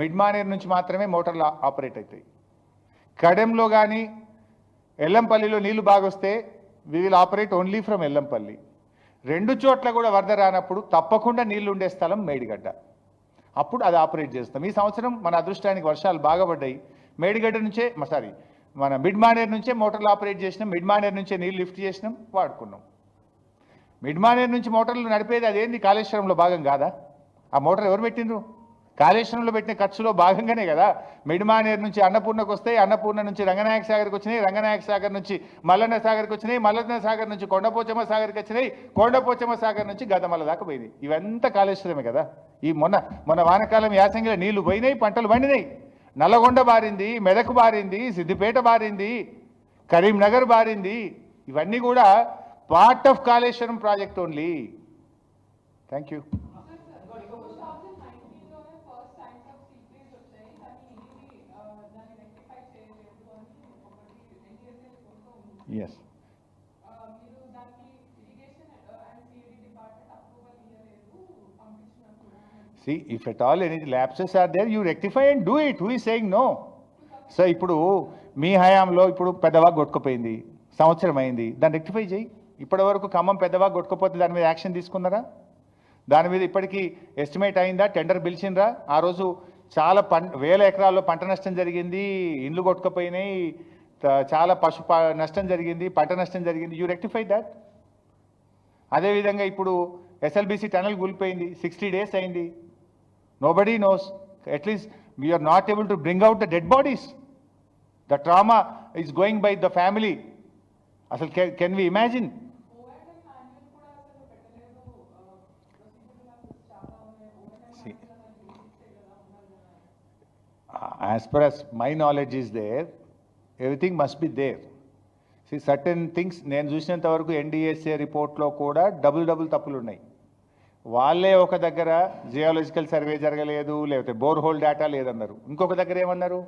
[SPEAKER 1] మిడ్ మానేర్ నుంచి మాత్రమే మోటార్లు ఆపరేట్ అవుతాయి. కడెంలో కానీ ఎల్లంపల్లిలో నీళ్లు బాగా వస్తే we will operate only from Yellampalli. 2 చోట్ల కూడా వరద రానప్పుడు తప్పకుండా నీళ్లు ఉండే స్థలం మేడిగడ్డ, అప్పుడు అది ఆపరేట్ చేస్తాం. ఈ సంవత్సరం మన అదృష్టానికి వర్షాలు బాగా పడ్డాయి. మేడిగడ్డ నుంచే మన మిడ్ మానేర్ నుంచే మోటార్లు ఆపరేట్ చేసినాం, మిడ్ మానేర్ నుంచే నీళ్ళు లిఫ్ట్ చేసినాం, వాడుకున్నాం. మిడ్ మానేర్ నుంచి మోటార్లు నడిపేది అదేంది కాళేశ్వరంలో భాగం కాదా? ఆ మోటార్ ఎవరు పెట్టిండ్రు? కాళేశ్వరంలో పెట్టిన ఖర్చులో భాగంగానే కదా. మిడ్ మానేర్ నుంచి అన్నపూర్ణకు వస్తాయి, అన్నపూర్ణ నుంచి రంగనాయక సాగర్కి వచ్చినాయి, రంగనాయక సాగర్ నుంచి మల్లన్న సాగర్కి వచ్చినాయి, మల్లన్న సాగర్ నుంచి కొండపోచమ్మ సాగర్కి వచ్చినాయి, కొండపోచమ్మ సాగర్ నుంచి గదమల్ల దాకా పోయినాయి. ఇవంతా కాళేశ్వరమే కదా. ఈ మొన్న వానకాలం యాసంగిలో నీళ్లు పోయినాయి, పంటలు పండినాయి. నల్లగొండ బారింది, మెదక్ బారింది, సిద్దిపేట బారింది, కరీంనగర్ బారింది. ఇవన్నీ కూడా part of Kaleshwaram project only. Thank you. Yes. See, if at all any lapses are there, you rectify and do it. Who is saying no? So, ఇప్పుడు మీ హయాంలో ఇప్పుడు పెద్దవాగ్ కొట్టుకుపోయింది, సంవత్సరం అయింది, దాన్ని రెక్టిఫై చేయి. ఇప్పటి వరకు ఖమ్మం పెద్దవాగ్ కొట్టుకుపోతే దాని మీద యాక్షన్ తీసుకున్నారా? దాని మీద ఇప్పటికీ ఎస్టిమేట్ అయిందా? టెండర్ పిలిచిండ్రా? ఆ రోజు చాలా వేల ఎకరాల్లో పంట నష్టం జరిగింది, ఇండ్లు కొట్టుకుపోయినాయి, చాలా పశు నష్టం జరిగింది, పంట నష్టం జరిగింది. You rectify that. అదేవిధంగా ఇప్పుడు ఎస్ఎల్బిసి టనల్ కూలిపోయింది, 60 days అయింది. Nobody knows. At least we are not able to bring out the dead bodies. The trauma is going by the family. అసలు can we imagine? As far as my knowledge is there, everything must be there. Certain things నేను చూసినంత వరకు NDSA రిపోర్ట్లో కూడా double తప్పులు ఉన్నాయి. వాళ్ళే ఒక దగ్గర జియాలజికల్ సర్వే జరగలేదు, లేకపోతే బోర్ హోల్ డేటా లేదన్నారు. ఇంకొక దగ్గర ఏమన్నారు,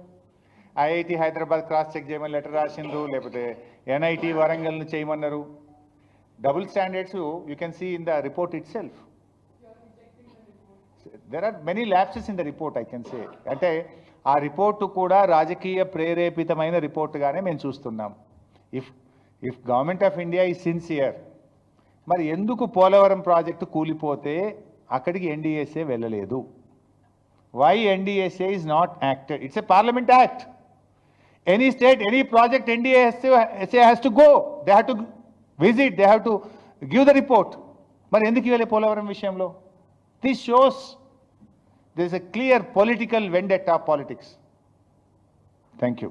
[SPEAKER 1] ఐఐటి హైదరాబాద్ క్రాస్ చెక్ చేయమని లెటర్ రాసిండ్రు, లేకపోతే ఎన్ఐటి వరంగల్ని చేయమన్నారు. Double standards you can see in the report itself. There are many lapses in the report I can say. అంటే ఆ రిపోర్టు కూడా రాజకీయ ప్రేరేపితమైన రిపోర్టుగానే మేము చూస్తున్నాం. If government of India is sincere, మరి ఎందుకు పోలవరం ప్రాజెక్టు కూలిపోతే అక్కడికి ఎన్డీఎస్ఏ వెళ్ళలేదు? Why NDSA is not acted? It's a parliament act. Any state, any project NDSA has to go, they have to visit, they have to give the report. మరి ఎందుకు ఇవ్వలే పోలవరం విషయంలో? This shows there is a clear political vendetta politics. Thank you.